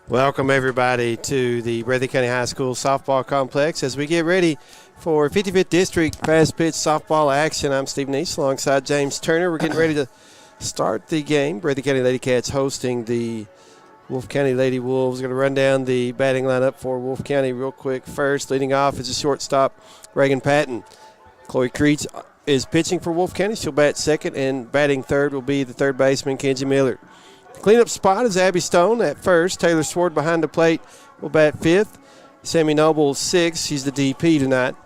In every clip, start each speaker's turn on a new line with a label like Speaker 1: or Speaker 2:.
Speaker 1: Welcome, everybody, to the Breathitt County High School softball complex as we get ready for 55th District fast pitch softball action. I'm Steve Neese alongside James Turner. We're getting ready to start the game. Breathitt County Lady Cats hosting the Wolfe County Lady Wolves. Going to run down the batting lineup for Wolfe County real quick. First, leading off is a shortstop, Reagan Patton. Chloe Creech is pitching for Wolfe County. She'll bat second, and batting third will be the third baseman, Kenzie Miller. Cleanup spot is Abby Stone at first. Taylor Sword behind the plate will bat fifth. Sammy Noble sixth. She's the DP tonight.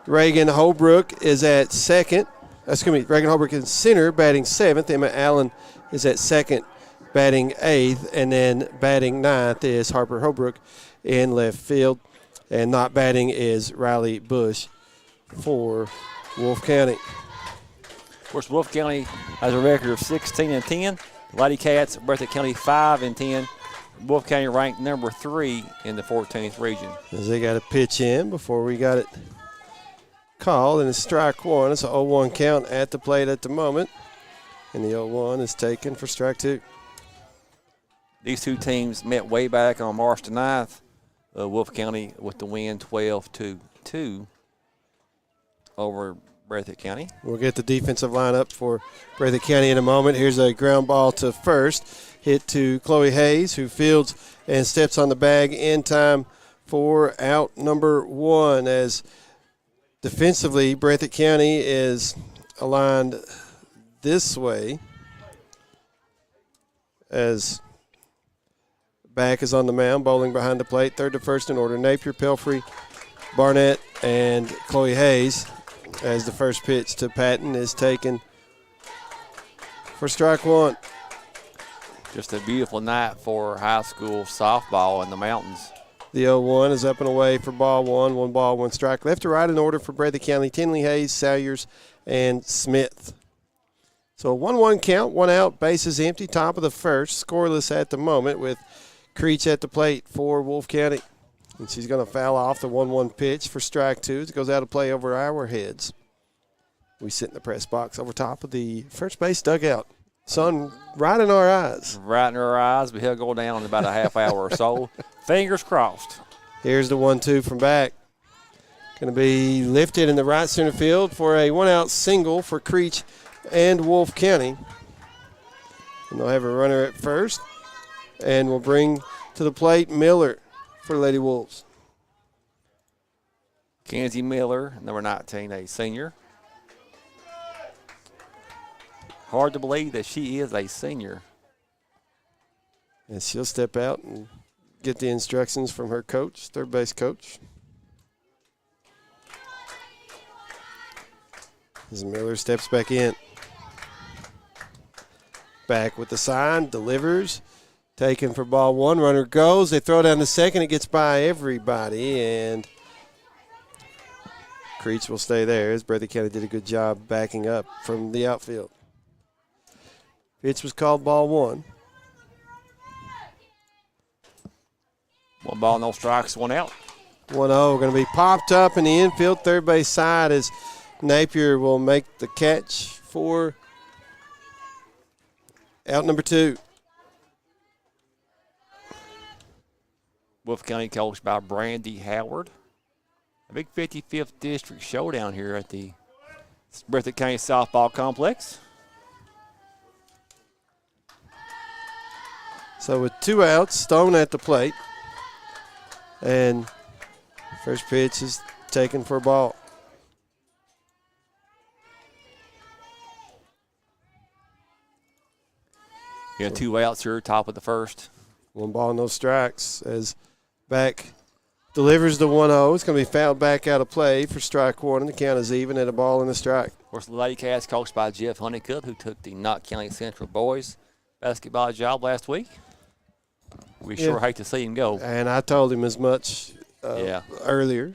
Speaker 1: Reagan Holbrook is at second. Reagan Holbrook is center, batting seventh. Emma Allen is at second, batting eighth. And then batting ninth is Harper Holbrook in left field. And not batting is Riley Bush for Wolfe County.
Speaker 2: Of course, Wolfe County has a record of 16-10. Lady Cats, Breathitt County 5-10. Wolfe County ranked number 3 in the 14th region.
Speaker 1: As they got a pitch in before we got it called, and it's strike one. It's an 0-1 count at the plate at the moment, and the 0-1 is taken for strike two.
Speaker 2: These two teams met way back on March the 9th. Wolfe County with the win 12-2 over Breathitt County.
Speaker 1: We'll get the defensive lineup for Breathitt County in a moment. Here's a ground ball to first, hit to Chloe Hayes, who fields and steps on the bag in time for out number one. As defensively, Breathitt County is aligned this way as back is on the mound, bowling behind the plate. Third to first in order, Napier, Pelfrey, Barnett, and Chloe Hayes. As the first pitch to Patton is taken for strike one.
Speaker 2: Just a beautiful night for high school softball in the mountains.
Speaker 1: The 0-1 is up and away for ball one. 1 ball, 1 strike. Left to right in order for Breathitt County, Tinley, Hayes, Salyers, and Smith. So 1-1 count, 1 out, bases empty, top of the first. Scoreless at the moment with Creech at the plate for Wolfe County. And she's going to foul off the 1-1 pitch for strike two. It goes out of play over our heads. We sit in the press box over top of the first base dugout. Sun right in our eyes.
Speaker 2: Right in our eyes, but he'll go down in about a half hour or so. Fingers crossed.
Speaker 1: Here's the 1-2 from back. Going to be lifted in the right center field for a 1-out single for Creech and Wolfe County. And they'll have a runner at first. And we'll bring to the plate Miller for Lady Wolves.
Speaker 2: Kenzie Miller, number 19, a senior. Hard to believe that she is a senior.
Speaker 1: And she'll step out and get the instructions from her coach, third base coach. As Miller steps back in. Back with the sign, delivers. Taken for ball one. Runner goes. They throw down to second. It gets by everybody, and Creech will stay there as Breathitt County did a good job backing up from the outfield. Pitch was called ball one.
Speaker 2: 1 ball, no strikes, 1 out.
Speaker 1: 1-0 going to be popped up in the infield, third base side, as Napier will make the catch for out number 2.
Speaker 2: Wolfe County coached by Brandy Howard. A big 55th District showdown here at the Breathitt County Softball Complex.
Speaker 1: So with 2 outs, Stone at the plate. And first pitch is taken for a ball.
Speaker 2: Yeah, 2 outs here, top of the first.
Speaker 1: 1 ball, no strikes as back delivers the 1-0. It's going to be fouled back out of play for strike one, and the count is even at a ball and a strike.
Speaker 2: Of course, the Lady Cats coached by Jeff Honeycutt, who took the Knott County Central boys basketball job last week. We sure hate to see him go.
Speaker 1: And I told him as much earlier.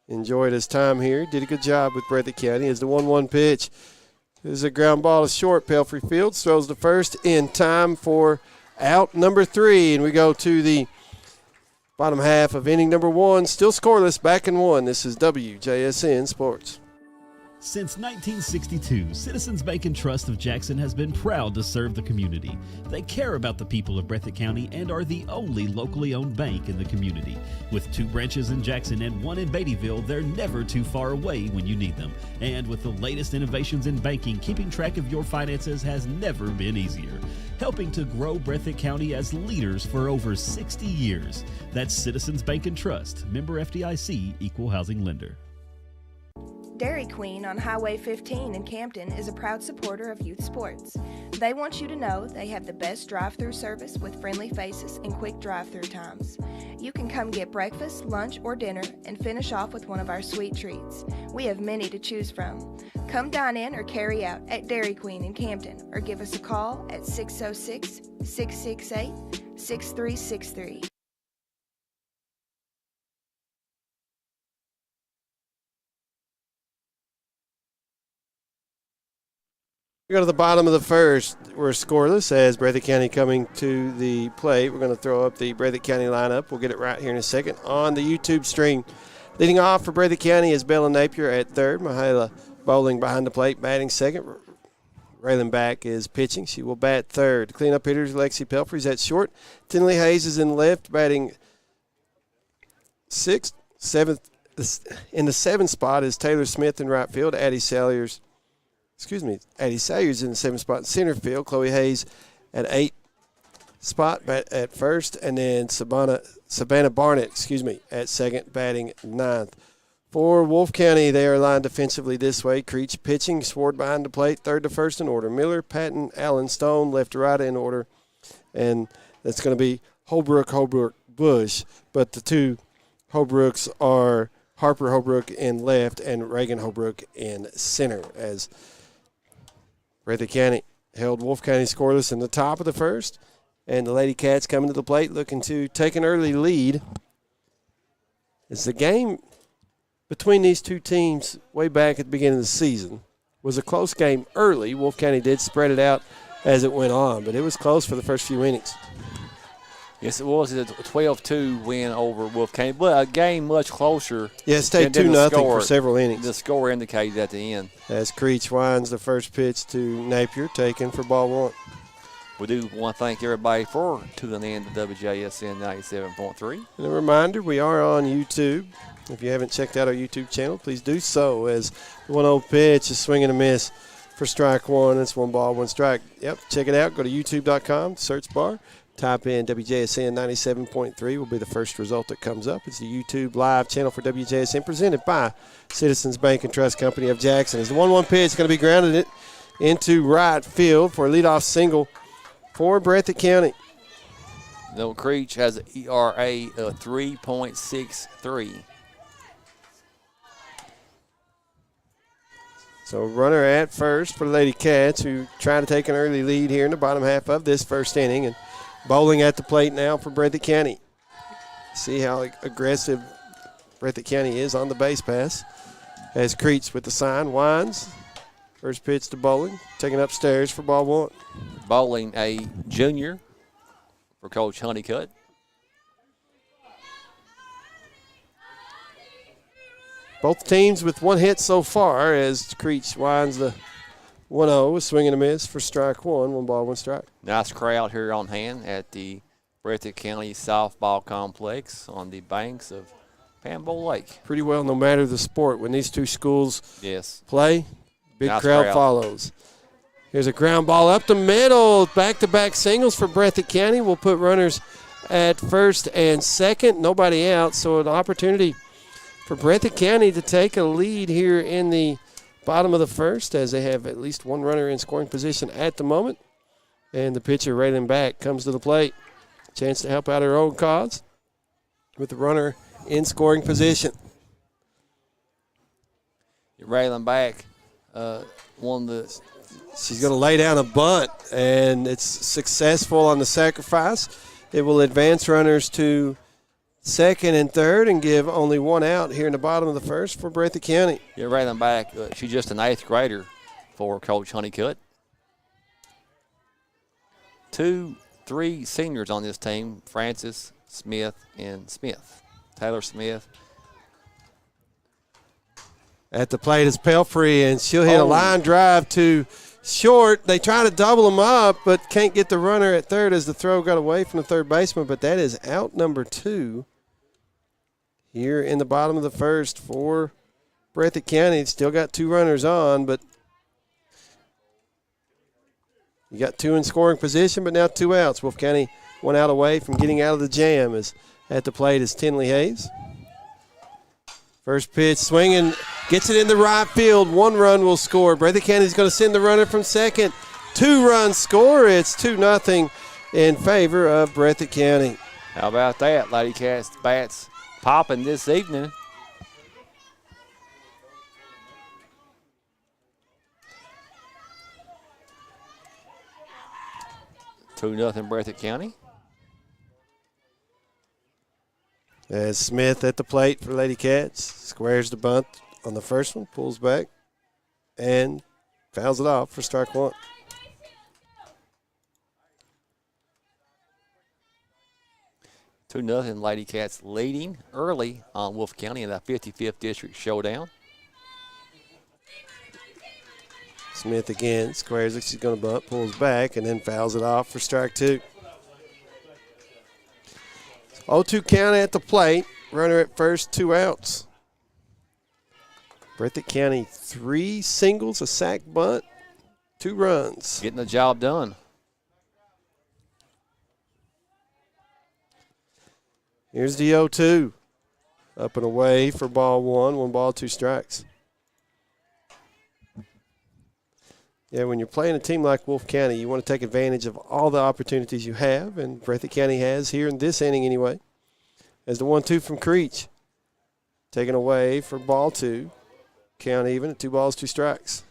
Speaker 1: Enjoyed his time here. Did a good job with Breathitt County. As the 1-1 pitch is a ground ball to short. Pelfrey Fields throws the first in time for out number 3. And we go to the bottom half of inning number 1. Still scoreless, back in 1. This is WJSN Sports.
Speaker 3: Since 1962, Citizens Bank and Trust of Jackson has been proud to serve the community. They care about the people of Breathitt County and are the only locally owned bank in the community. With 2 branches in Jackson and 1 in Beattyville, they're never too far away when you need them. And with the latest innovations in banking, keeping track of your finances has never been easier. Helping to grow Breathitt County as leaders for over 60 years. That's Citizens Bank and Trust, member FDIC, equal housing lender.
Speaker 4: Dairy Queen on Highway 15 in Campton is a proud supporter of youth sports. They want you to know they have the best drive-through service with friendly faces and quick drive-through times. You can come get breakfast, lunch, or dinner and finish off with one of our sweet treats. We have many to choose from. Come dine in or carry out at Dairy Queen in Campton or give us a call at 606-668-6363.
Speaker 1: We go to the bottom of the first. We're scoreless as Breathitt County coming to the plate. We're going to throw up the Breathitt County lineup. We'll get it right here in a second on the YouTube stream. Leading off for Breathitt County is Bella Napier at third. Mihaela Bowling behind the plate, batting second. Raylan Back is pitching. She will bat third. Cleanup hitters, Lexi Pelfrey's at short. Tinley Hayes is in left, batting sixth. Seventh. In the seventh spot is Taylor Smith in right field. Addie Salyers in the seventh spot in center field. Chloe Hayes at 8th spot at first, and then Savannah Barnett, at second, batting ninth. For Wolfe County, they are lined defensively this way. Creech pitching, Sword behind the plate, third to first in order. Miller, Patton, Allen, Stone, left to right in order. And that's going to be Holbrook, Bush. But the two Holbrooks are Harper Holbrook in left and Reagan Holbrook in center, as Breathitt County held Wolfe County scoreless in the top of the first. And the Lady Cats coming to the plate looking to take an early lead. As the game between these two teams way back at the beginning of the season was a close game early. Wolfe County did spread it out as it went on, but it was close for the first few innings.
Speaker 2: Yes, it was a 12-2 win over Wolfe County, but a game much closer.
Speaker 1: Yeah, it stayed 2-0 for several innings.
Speaker 2: The score indicated at the end.
Speaker 1: As Creech winds the first pitch to Napier, taken for ball one.
Speaker 2: We do want to thank everybody for tuning in to WJSN 97.3.
Speaker 1: And a reminder, we are on YouTube. If you haven't checked out our YouTube channel, please do so, as the 1-0 pitch is swinging a miss for strike one. It's 1 ball, 1 strike. Yep, check it out. Go to youtube.com, search bar. Type in WJSN 97.3 will be the first result that comes up. It's the YouTube live channel for WJSN presented by Citizens Bank and Trust Company of Jackson. As the 1-1 pitch is going to be grounded it into right field for a leadoff single for Breathitt County.
Speaker 2: No, Creech has an ERA of 3.63.
Speaker 1: So runner at first for the Lady Cats, who trying to take an early lead here in the bottom half of this first inning. And bowling at the plate now for Breathitt County. See how aggressive Breathitt County is on the base pass. As Creech with the sign, winds. First pitch to Bowling, taken upstairs for ball one.
Speaker 2: Bowling, a junior for Coach Honeycutt.
Speaker 1: Both teams with 1 hit so far, as Creech winds the 1-0, a swing and a miss for strike one. 1 ball, 1 strike.
Speaker 2: Nice crowd here on hand at the Breathitt County Softball Complex on the banks of Pambo Lake.
Speaker 1: Pretty well, no matter the sport. When these two schools play, big
Speaker 2: nice
Speaker 1: crowd follows. Here's a ground ball up the middle. Back-to-back singles for Breathitt County. We'll put runners at first and second. Nobody out, so an opportunity for Breathitt County to take a lead here in the bottom of the first, as they have at least 1 runner in scoring position at the moment. And the pitcher, Raylan Back, comes to the plate. Chance to help out her own cause with the runner in scoring position.
Speaker 2: Raylan Back won the.
Speaker 1: She's going to lay down a bunt, and it's successful on the sacrifice. It will advance runners to second and third and give only 1 out here in the bottom of the first for Breathitt County.
Speaker 2: Yeah, Raylan Back, she's just an 8th grader for Coach Honeycutt. 2, 3 seniors on this team, Francis, Smith, and Smith. Taylor Smith
Speaker 1: At the plate is Pelfrey, and she'll hit a line drive to short. They try to double them up, but can't get the runner at third as the throw got away from the third baseman. But that is out number 2 here in the bottom of the first for Breathitt County. Still got 2 runners on, but you got 2 in scoring position, but now 2 outs. Wolfe County 1 out away from getting out of the jam. As at the plate is Tinley Hayes. First pitch, swinging, gets it in the right field. 1 run will score. Breathitt County's going to send the runner from second. 2-run score. It's 2-0 in favor of Breathitt County.
Speaker 2: How about that? Lady Cats bats popping this evening. Two nothing Breathitt County.
Speaker 1: As Smith at the plate for Lady Cats, squares the bunt on the first one, pulls back, and fouls it off for strike 1.
Speaker 2: Two nothing Lady Cats leading early on Wolfe County in that 55th District showdown.
Speaker 1: Smith again, squares it, she's going to bunt, pulls back, and then fouls it off for strike 2. 0-2 count at the plate. Runner at first, 2 outs. Breathitt County 3 singles, a sac bunt, 2 runs.
Speaker 2: Getting the job done.
Speaker 1: Here's the 0-2. Up and away for ball 1. 1 ball, 2 strikes. Yeah, when you're playing a team like Wolfe County, you want to take advantage of all the opportunities you have, and Breathitt County has here in this inning anyway. As the 1-2 from Creech, taken away for ball 2. Count even at 2 balls, 2 strikes.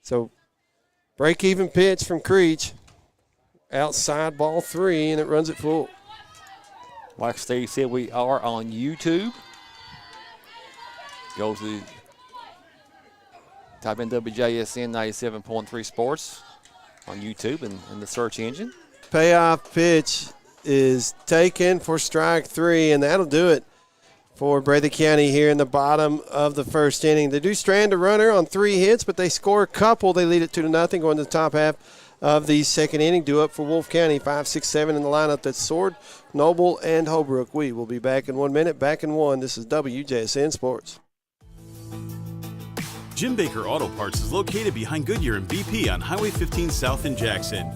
Speaker 1: So, break-even pitch from Creech, outside ball 3, and it runs it full.
Speaker 2: Like Steve said, we are on YouTube. Go to type in WJSN 97.3 Sports on YouTube and in the search engine.
Speaker 1: Payoff pitch is taken for strike 3, and that'll do it for Breathitt County here in the bottom of the first inning. They do strand a runner on 3 hits, but they score a couple. They lead it 2-0 going to the top half of the second inning. Due up for Wolfe County, 5, 6, 7 in the lineup. That's Sword, Noble, and Holbrook. We will be back in 1 minute. Back in 1. This is WJSN Sports.
Speaker 5: Jim Baker Auto Parts is located behind Goodyear and BP on Highway 15 South in Jackson.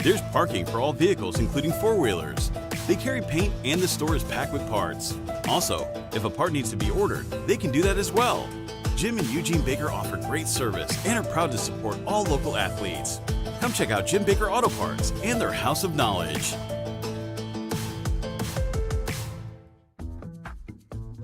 Speaker 5: There's parking for all vehicles, including 4-wheelers. They carry paint and the store is packed with parts. Also, if a part needs to be ordered, they can do that as well. Jim and Eugene Baker offer great service and are proud to support all local athletes. Come check out Jim Baker Auto Parts and their House of Knowledge.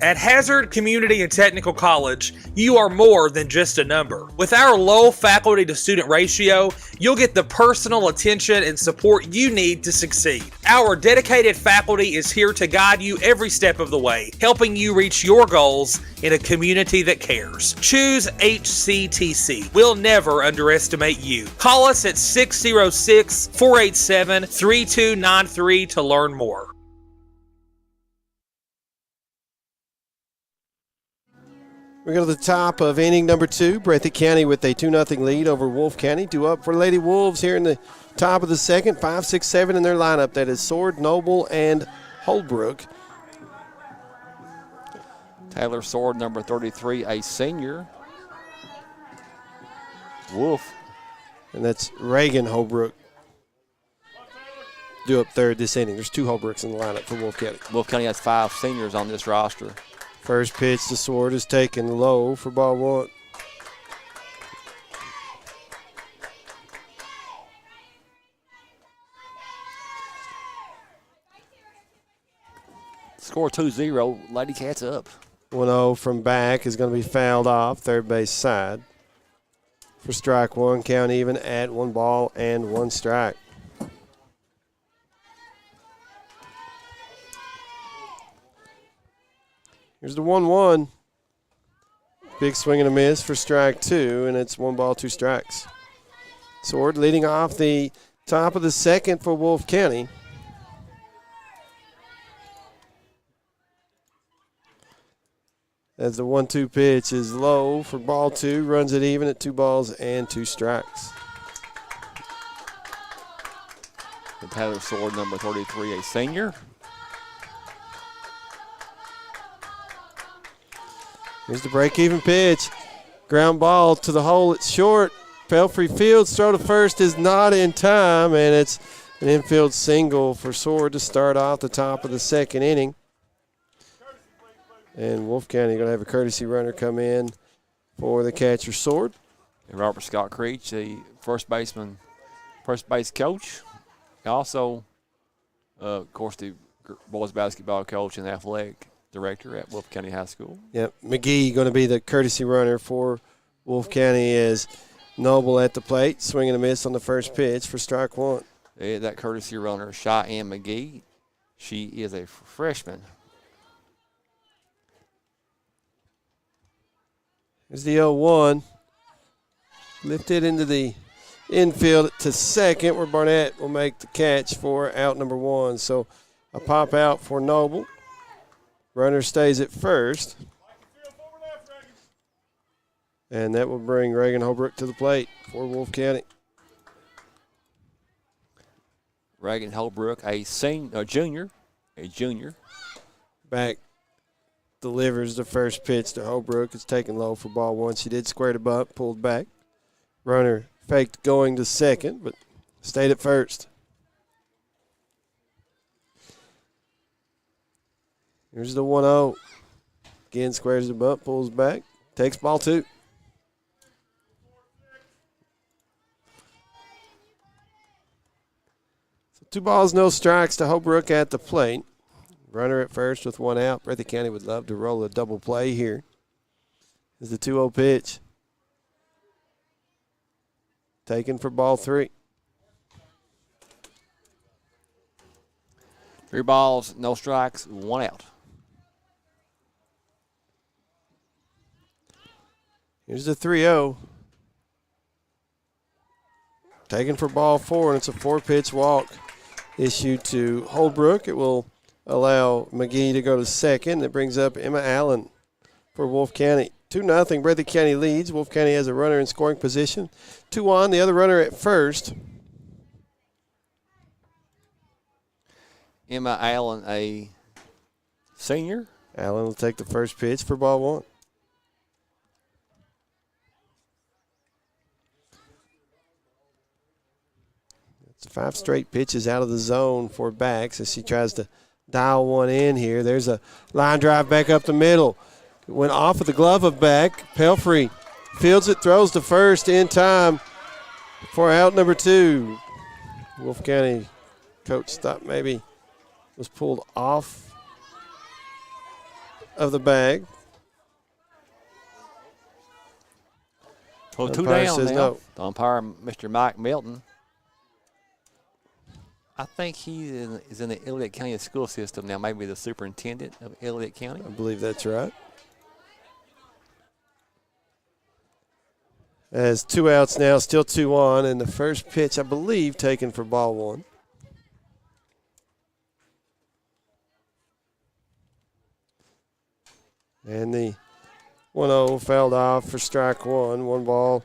Speaker 6: At Hazard Community and Technical College, you are more than just a number. With our low faculty to student ratio, you'll get the personal attention and support you need to succeed. Our dedicated faculty is here to guide you every step of the way, helping you reach your goals in a community that cares. Choose HCTC. We'll never underestimate you. Call us at 606-487-3293 to learn more.
Speaker 1: We go to the top of inning number 2. Breathitt County with a 2-0 lead over Wolfe County. Due up for Lady Wolves here in the top of the second. 5, 6, 7 in their lineup. That is Sword, Noble, and Holbrook.
Speaker 2: Taylor Sword, number 33, a senior. Wolfe.
Speaker 1: And that's Reagan Holbrook. Due up third this inning. There's 2 Holbrooks in the lineup for Wolfe County.
Speaker 2: Wolfe County has 5 seniors on this roster.
Speaker 1: First pitch to Sword is taken low for ball 1.
Speaker 2: Score 2-0. Lady Cats up.
Speaker 1: 1-0 from back is going to be fouled off third base side. For strike 1, count even at 1 ball and 1 strike. Here's the 1-1. Big swing and a miss for strike 2, and it's 1 ball, 2 strikes. Sword leading off the top of the second for Wolfe County. as the 1-2 pitch is low for ball 2, runs it even at 2 balls and 2 strikes.
Speaker 2: And Tyler Sword, number 33, a senior.
Speaker 1: Here's the break-even pitch. Ground ball to the hole. It's short. Pelfrey Fields' throw to first is not in time, and it's an infield single for Sword to start off the top of the second inning. And Wolfe County going to have a courtesy runner come in for the catcher, Sword.
Speaker 2: And Robert Scott Creech, the first base coach. Also, of course, the boys basketball coach and athletic director at Wolfe County High School.
Speaker 1: Yep, McGee going to be the courtesy runner for Wolfe County as Noble at the plate, swinging a miss on the first pitch for strike 1.
Speaker 2: That courtesy runner, Cheyenne McGee, she is a freshman.
Speaker 1: Here's the 0-1. Lifted into the infield to second, where Barnett will make the catch for out number 1. So a pop out for Noble. Runner stays at first. And that will bring Reagan Holbrook to the plate for Wolfe County.
Speaker 2: Reagan Holbrook, a junior.
Speaker 1: Back delivers the first pitch to Holbrook. It's taken low for ball 1. She did square the bunt, pulled back. Runner faked going to second, but stayed at first. Here's the 1-0. Again, squares the bunt, pulls back, takes ball 2. So 2 balls, no strikes to Holbrook at the plate. Runner at first with 1 out. Breathitt County would love to roll a double play here. Is the 2-0 pitch. Taken for ball 3.
Speaker 2: 3 balls, no strikes, 1 out.
Speaker 1: Here's the 3-0. Taken for ball 4, and it's a 4-pitch walk issued to Holbrook. It will allow McGee to go to second. It brings up Emma Allen for Wolfe County. 2-0, Breathitt County leads. Wolfe County has a runner in scoring position. 2 on, the other runner at first.
Speaker 2: Emma Allen, a senior.
Speaker 1: Allen will take the first pitch for ball 1. It's 5 straight pitches out of the zone for Bax as she tries to dial one in here. There's a line drive back up the middle. It went off of the glove of Beck. Pelfrey fields it, throws to first in time for out number 2. Wolfe County coach thought maybe was pulled off of the bag.
Speaker 2: Well, 2
Speaker 1: Umpire
Speaker 2: down
Speaker 1: says
Speaker 2: now.
Speaker 1: no.
Speaker 2: The umpire, Mr. Mike Milton. I think he is in the Elliott County school system now, maybe the superintendent of Elliott County.
Speaker 1: I believe that's right. As 2 outs now, still 2 on, and the first pitch, I believe, taken for ball 1. And the 1-0 fouled off for strike 1. 1 ball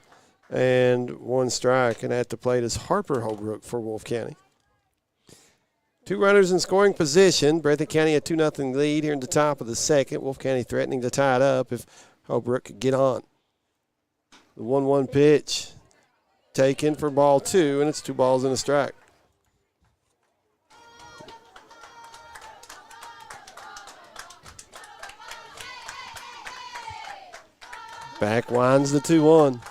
Speaker 1: and 1 strike. And at the plate is Harper Holbrook for Wolfe County. 2 runners in scoring position. Breathitt County a 2-0 lead here in the top of the second. Wolfe County threatening to tie it up if Holbrook could get on. The 1-1 pitch taken for ball 2, and it's 2 balls and a strike. Back winds the 2-1.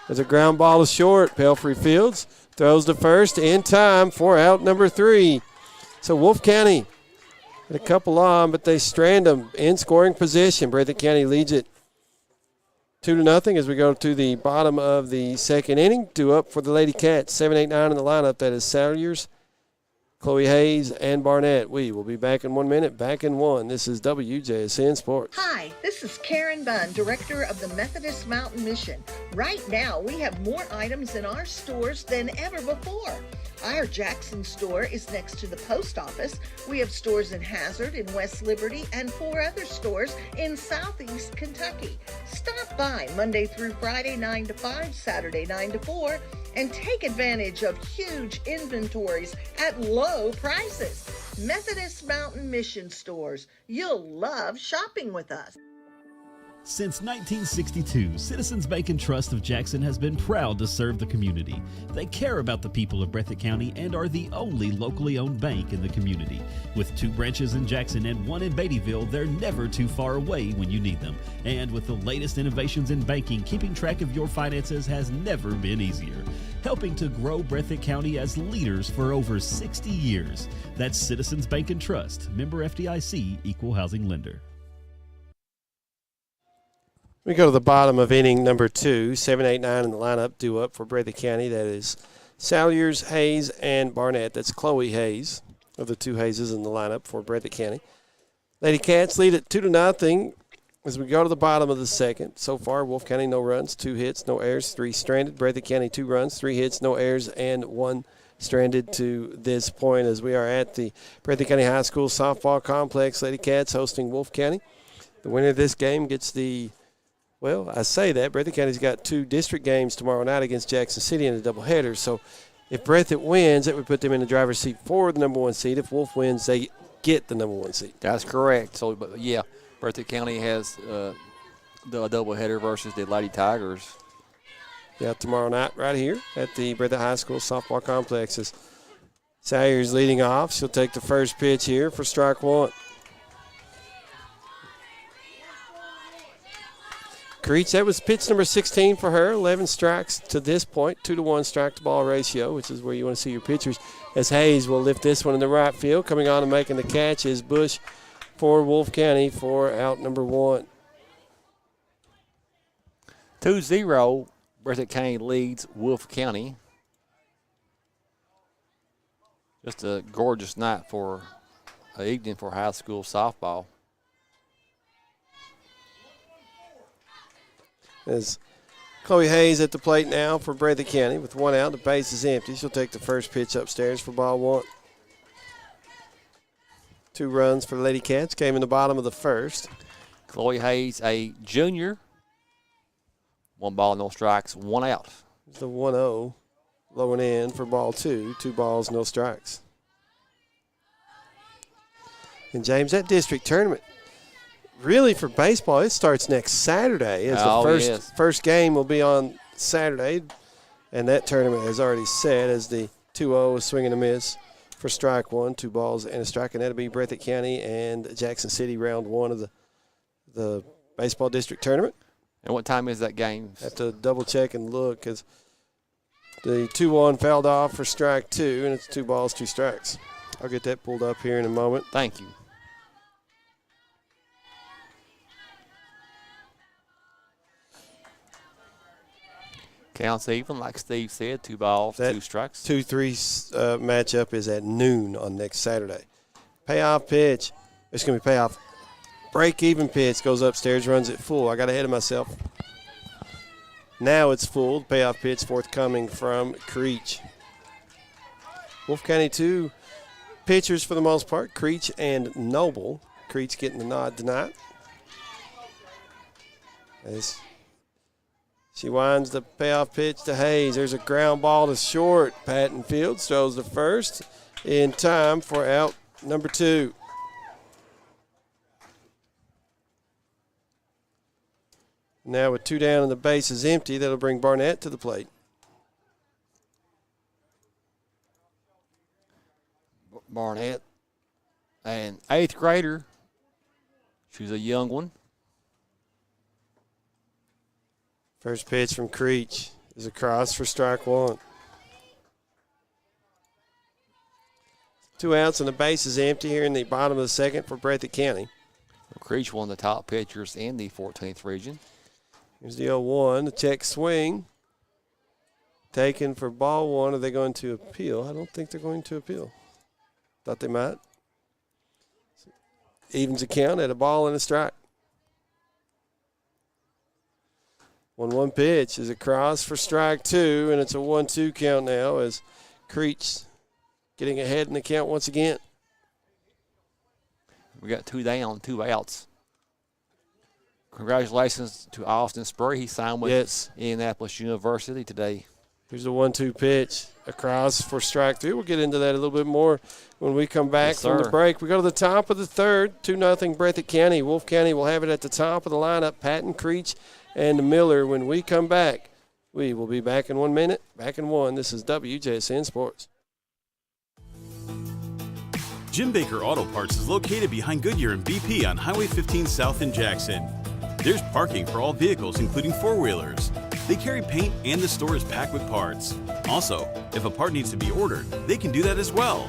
Speaker 1: There's a ground ball to short. Pelfrey Fields throws to first in time for out number 3. So Wolfe County had a couple on, but they strand them in scoring position. Breathitt County leads it 2-0 as we go to the bottom of the second inning. 2 up for the Lady Cats. 7, 8, 9 in the lineup. That is Salyers, Chloe Hayes and Barnett. We will be back in 1 minute, back in one. This is WJSN Sports.
Speaker 7: Hi, this is Karen Bunn, Director of the Methodist Mountain Mission. Right now, we have more items in our stores than ever before. Our Jackson store is next to the post office. We have stores in Hazard, in West Liberty, and 4 other stores in Southeast Kentucky. Stop by Monday through Friday, 9 to 5, Saturday, 9 to 4, and take advantage of huge inventories at low prices. Methodist Mountain Mission Stores. You'll love shopping with us.
Speaker 3: Since 1962, Citizens Bank and Trust of Jackson has been proud to serve the community. They care about the people of Breathitt County and are the only locally owned bank in the community. With 2 branches in Jackson and 1 in Beattyville, they're never too far away when you need them. And with the latest innovations in banking, keeping track of your finances has never been easier. Helping to grow Breathitt County as leaders for over 60 years. That's Citizens Bank and Trust, member FDIC, equal housing lender.
Speaker 1: We go to the bottom of inning number 2. 7, 8, 9 in the lineup due up for Breathitt County. That is Salyers, Hayes, and Barnett. That's Chloe Hayes of the 2 Hayeses in the lineup for Breathitt County. Lady Cats lead at 2-0 as we go to the bottom of the second. So far, Wolfe County no runs, 2 hits, no errors, 3 stranded. Breathitt County 2 runs, 3 hits, no errors, and 1 stranded to this point as we are at the Breathitt County High School softball complex. Lady Cats hosting Wolfe County. The winner of this game gets the Well, I say that. Breathitt County's got 2 district games tomorrow night against Jackson City in a doubleheader. So if Breathitt wins, it would put them in the driver's seat for the number 1 seed. If Wolfe wins, they get the number 1 seed.
Speaker 2: That's correct. So, but yeah, Breathitt County has the doubleheader versus the Lady Tigers.
Speaker 1: Yeah, tomorrow night right here at the Breathitt High School softball complex. As Salyers leading off. She'll take the first pitch here for strike 1. Creech, that was pitch number 16 for her. 11 strikes to this point. 2-to-1 strike-to-ball ratio, which is where you want to see your pitchers. As Hayes will lift this one in the right field. Coming on and making the catch is Bush for Wolfe County for out number 1.
Speaker 2: 2-0, Breathitt County leads Wolfe County. Just a gorgeous night for an evening for high school softball.
Speaker 1: As Chloe Hayes at the plate now for Breathitt County with 1 out. The base is empty. She'll take the first pitch upstairs for ball 1. 2 runs for the Lady Cats came in the bottom of the first.
Speaker 2: Chloe Hayes, a junior. 1 ball, no strikes, 1 out.
Speaker 1: It's the 1-0 low and in for ball 2. 2 balls, no strikes. And James, that district tournament, really for baseball, it starts next Saturday. As the first game will be on Saturday, and that tournament has already set as the 2-0 is swinging a miss for strike 1, 2 balls and a strike, and that'll be Breathitt County and Jackson City round 1 of the baseball district tournament.
Speaker 2: And what time is that game?
Speaker 1: I have to double check and look because the 2-1 fouled off for strike 2, and it's 2 balls, 2 strikes. I'll get that pulled up here in a moment.
Speaker 2: Thank you. Counts even, like Steve said, 2 balls, 2 strikes.
Speaker 1: 2-3 matchup is at noon on next Saturday. Payoff pitch. It's going to be payoff. Break-even pitch goes upstairs, runs it full. I got ahead of myself. Now it's full. The payoff pitch forthcoming from Creech. Wolfe County 2 pitchers for the most part, Creech and Noble. Creech getting the nod tonight. As she winds the payoff pitch to Hayes. There's a ground ball to short. Patton Fields throws the first in time for out number 2. Now with 2 down and the base is empty, that'll bring Barnett to the plate.
Speaker 2: Barnett, an 8th grader. She's a young one.
Speaker 1: First pitch from Creech is across for strike 1. 2 outs and the base is empty here in the bottom of the second for Breathitt County.
Speaker 2: Creech, one of the top pitchers in the 14th region.
Speaker 1: Here's the 0-1, the check swing. Taken for ball 1. Are they going to appeal? I don't think they're going to appeal. Thought they might. Evens the count at a ball and a strike. 1-1 pitch is a cross for strike two, and it's a 1-2 count now as Creech getting ahead in the count once again.
Speaker 2: We got 2 down, 2 outs. Congratulations to Austin Spurry. He signed with Indianapolis University today.
Speaker 1: Here's a 1-2 pitch across for strike three. We'll get into that a little bit more when we come back from the break. We go to the top of the third, 2-0 Breathitt County. Wolfe County will have it at the top of the lineup. Patton, Creech, and Miller. When we come back, we will be back in 1 minute. Back in one. This is WJSN Sports.
Speaker 5: Jim Baker Auto Parts is located behind Goodyear and BP on Highway 15 South in Jackson. There's parking for all vehicles, including four-wheelers. They carry paint and the store is packed with parts. Also, if a part needs to be ordered, they can do that as well.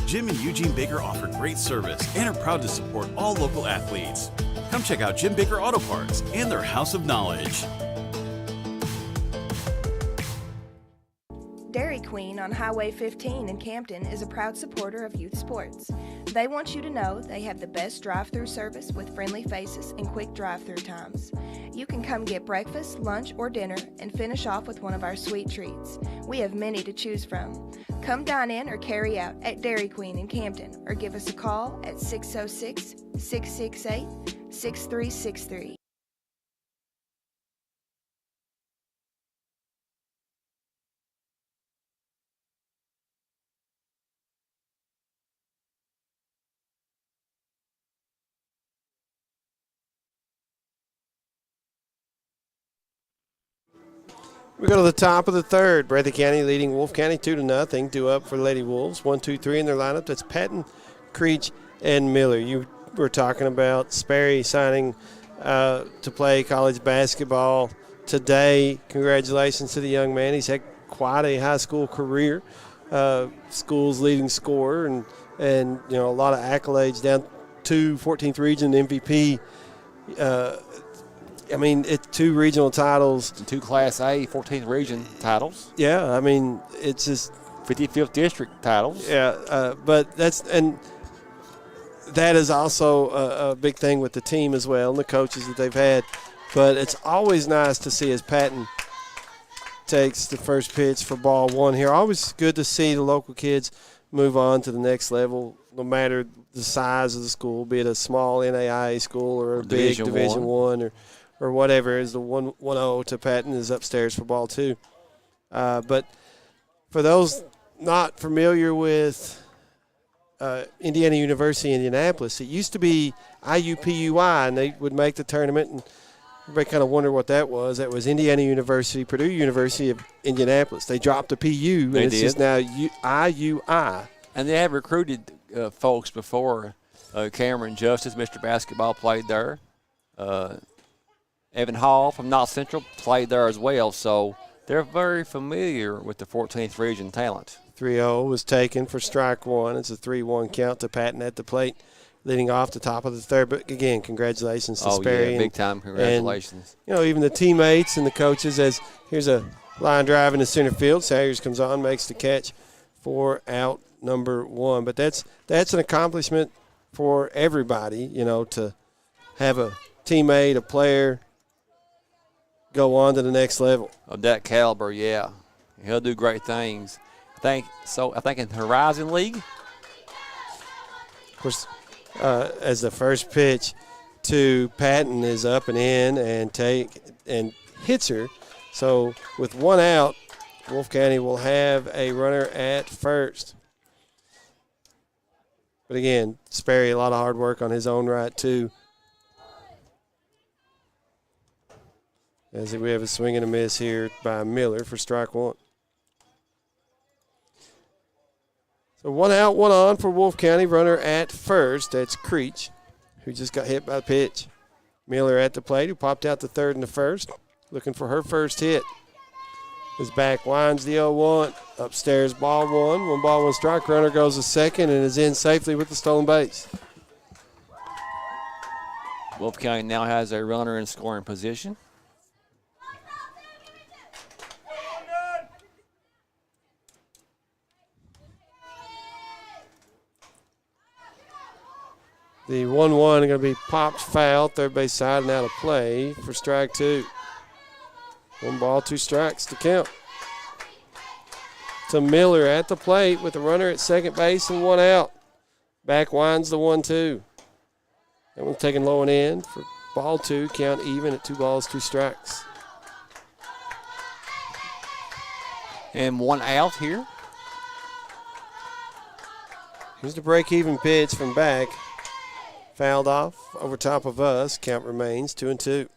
Speaker 5: Jim and Eugene Baker offer great service and are proud to support all local athletes. Come check out Jim Baker Auto Parts and their House of Knowledge.
Speaker 4: Dairy Queen on Highway 15 in Campton is a proud supporter of youth sports. They want you to know they have the best drive-through service with friendly faces and quick drive-through times. You can come get breakfast, lunch, or dinner and finish off with one of our sweet treats. We have many to choose from. Come dine in or carry out at Dairy Queen in Campton or give us a call at 606-668-6363.
Speaker 1: We go to the top of the third. Breathitt County leading Wolfe County 2-0. 2 up for the Lady Wolves. 1, 2, 3 in their lineup. That's Patton, Creech, and Miller. You were talking about Sperry signing to play college basketball today. Congratulations to the young man. He's had quite a high school career. School's leading scorer and you know, a lot of accolades down to 14th region MVP. I mean, it's 2 regional titles.
Speaker 2: 2 Class A, 14th region titles.
Speaker 1: Yeah, I mean, it's just
Speaker 2: 55th district titles.
Speaker 1: Yeah, but that is also a big thing with the team as well and the coaches that they've had. But it's always nice to see as Patton takes the first pitch for ball one here. Always good to see the local kids move on to the next level, no matter the size of the school, be it a small NAIA school or a big Division One or whatever. Is the 1-0 to Patton is upstairs for ball two. But for those not familiar with Indiana University Indianapolis, it used to be IUPUI, and they would make the tournament, and everybody kind of wondered what that was. That was Indiana University, Purdue University of Indianapolis. They dropped the PU, and it's just now IUI.
Speaker 2: And they have recruited folks before. Cameron Justice, Mr. Basketball, played there. Evan Hall from North Central played there as well. So they're very familiar with the 14th region talent.
Speaker 1: 3-0 was taken for strike one. It's a 3-1 count to Patton at the plate, leading off the top of the third. But, again, congratulations to Sperry.
Speaker 2: Yeah, big-time congratulations.
Speaker 1: And, you know, even the teammates and the coaches, as here's a line drive into center field. Sayers comes on, makes the catch for out number one. But that's an accomplishment for everybody, you know, to have a teammate, a player, go on to the next level.
Speaker 2: Of that caliber, yeah. He'll do great things. I think in the Horizon League.
Speaker 1: Of course, as the first pitch to Patton is up and in and hits her. So with one out, Wolfe County will have a runner at first. But again, Sperry, a lot of hard work on his own right too. As we have a swing and a miss here by Miller for strike one. So 1 out, 1 on for Wolfe County. Runner at first. That's Creech, who just got hit by the pitch. Miller at the plate, who popped out the third and the first, looking for her first hit. His back winds the 0-1. Upstairs, ball one. 1 ball, 1 strike. Runner goes to second and is in safely with the stolen base.
Speaker 2: Wolfe County now has a runner in scoring position.
Speaker 1: The 1-1 going to be popped foul, third base side and out of play for strike 2. 1 ball, 2 strikes to count. To Miller at the plate with a runner at second base and 1 out. Back winds the 1-2. That one's taken low and in for ball 2. Count even at 2 balls, 2 strikes.
Speaker 2: And 1 out here.
Speaker 1: Here's the break-even pitch from back. Fouled off over top of us. Count remains 2-2.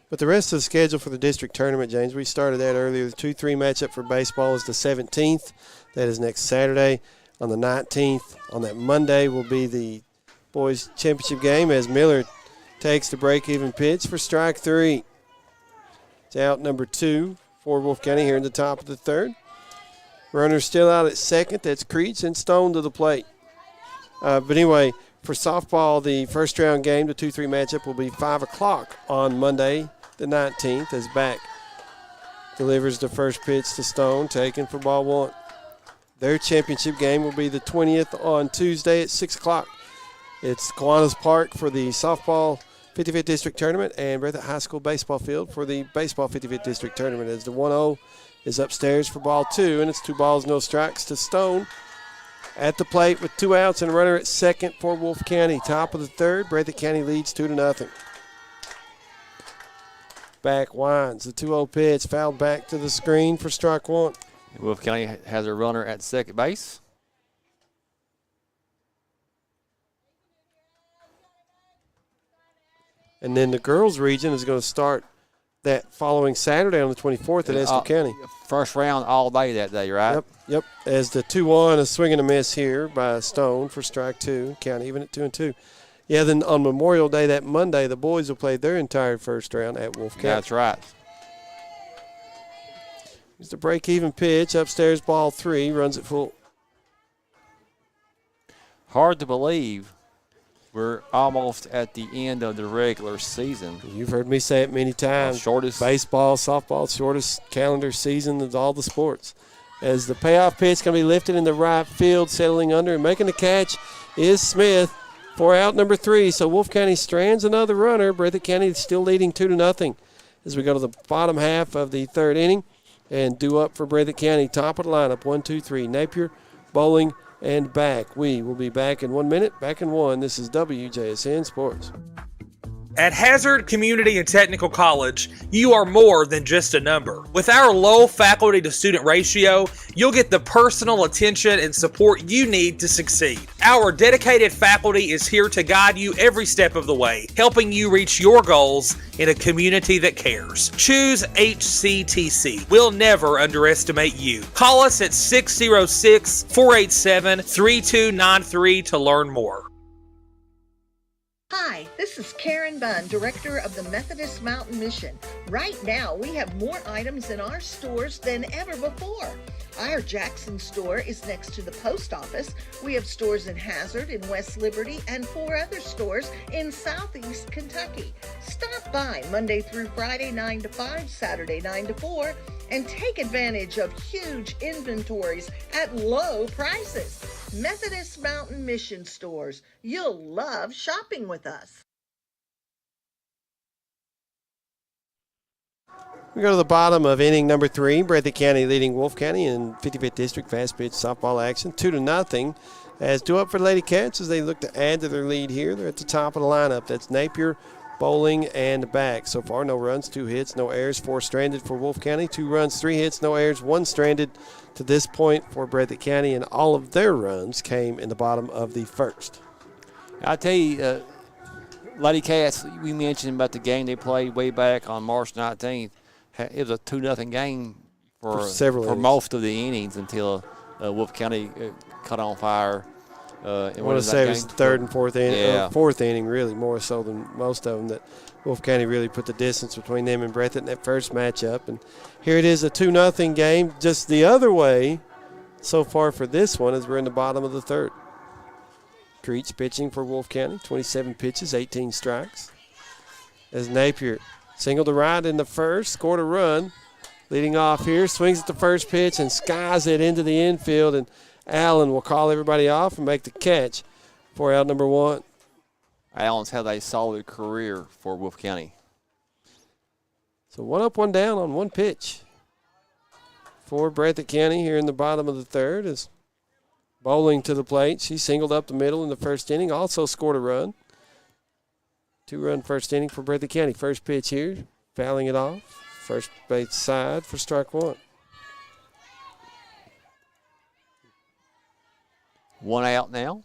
Speaker 1: But the rest of the schedule for the district tournament, James, we started that earlier. The 2-3 matchup for baseball is the 17th. That is next Saturday. On the 19th, on that Monday, will be the boys' championship game as Miller takes the break-even pitch for strike 3. It's out number 2 for Wolfe County here in the top of the 3rd. Runner still out at second. That's Creech and Stone to the plate. But anyway, for softball, the first round game, the 2-3 matchup, will be 5 o'clock on Monday, the 19th, as Back delivers the first pitch to Stone, taken for ball 1. Their championship game will be the 20th on Tuesday at 6 o'clock. It's Kiwanis Park for the softball 55th District Tournament and Breathitt High School baseball field for the baseball 55th District Tournament, as the 1-0 is upstairs for ball 2, and it's 2 balls, no strikes to Stone. At the plate with 2 outs and a runner at second for Wolfe County. Top of the 3rd, Breathitt County leads 2-0. Back winds, the 2-0 pitch, fouled back to the screen for strike 1.
Speaker 2: Wolfe County has a runner at second base.
Speaker 1: And then the girls' region is going to start that following Saturday on the 24th at Esther County.
Speaker 2: First round all day that day, right?
Speaker 1: Yep. As the 2-1 is swinging a miss here by Stone for strike 2. Count even at 2-2. Yeah, then on Memorial Day, that Monday, the boys will play their entire first round at Wolfe County.
Speaker 2: That's right.
Speaker 1: Here's the break-even pitch. Upstairs, ball 3. Runs it full.
Speaker 2: Hard to believe we're almost at the end of the regular season.
Speaker 1: You've heard me say it many times.
Speaker 2: Shortest.
Speaker 1: Baseball, softball, shortest calendar season of all the sports. As the payoff pitch can be lifted in the right field, settling under and making the catch is Smith for out number 3. So Wolfe County strands another runner. Breathitt County still leading 2-0 as we go to the bottom half of the 3rd inning. And due up for Breathitt County, top of the lineup, 1, 2, 3, Napier, Bowling, and Back. We will be back in 1 minute. Back in 1. This is WJSN Sports.
Speaker 6: At Hazard Community and Technical College, you are more than just a number. With our low faculty to student ratio, you'll get the personal attention and support you need to succeed. Our dedicated faculty is here to guide you every step of the way, helping you reach your goals in a community that cares. Choose HCTC. We'll never underestimate you. Call us at 606-487-3293 to learn more.
Speaker 7: Hi, this is Karen Bunn, Director of the Methodist Mountain Mission. Right now, we have more items in our stores than ever before. Our Jackson store is next to the post office. We have stores in Hazard, in West Liberty, and 4 other stores in Southeast Kentucky. Stop by Monday through Friday, 9 to 5, Saturday, 9 to 4, and take advantage of huge inventories at low prices. Methodist Mountain Mission stores. You'll love shopping with us.
Speaker 1: We go to the bottom of inning number 3. Breathitt County leading Wolfe County in 55th District fast pitch softball action, 2-0. As due up for Lady Cats as they look to add to their lead here. They're at the top of the lineup. That's Napier, Bowling, and Back. So far, no runs, 2 hits, no errors, 4 stranded for Wolfe County. 2 runs, 3 hits, no errors, 1 stranded to this point for Breathitt County, and all of their runs came in the bottom of the 1st.
Speaker 2: I tell you, Lady Cats, we mentioned about the game they played way back on March 19th. It was a 2-0 game for most of the innings until Wolfe County caught on fire.
Speaker 1: I want to say it was the 3rd and 4th inning,
Speaker 2: yeah.
Speaker 1: 4th inning, really, more so than most of them, that Wolfe County really put the distance between them and Breathitt in that first matchup. And here it is, a 2-0 game, just the other way so far for this one as we're in the bottom of the 3rd. Creech pitching for Wolfe County, 27 pitches, 18 strikes. As Napier singled to right in the first, scored a run. Leading off here, swings at the first pitch and skies it into the infield and Allen will call everybody off and make the catch for out number 1.
Speaker 2: Allen's had a solid career for Wolfe County.
Speaker 1: So 1 up, 1 down on 1 pitch for Breathitt County here in the bottom of the 3rd is Bowling to the plate. She singled up the middle in the first inning, also scored a run. 2-run first inning for Breathitt County. First pitch here, fouling it off. First base side for strike 1.
Speaker 2: 1 out now.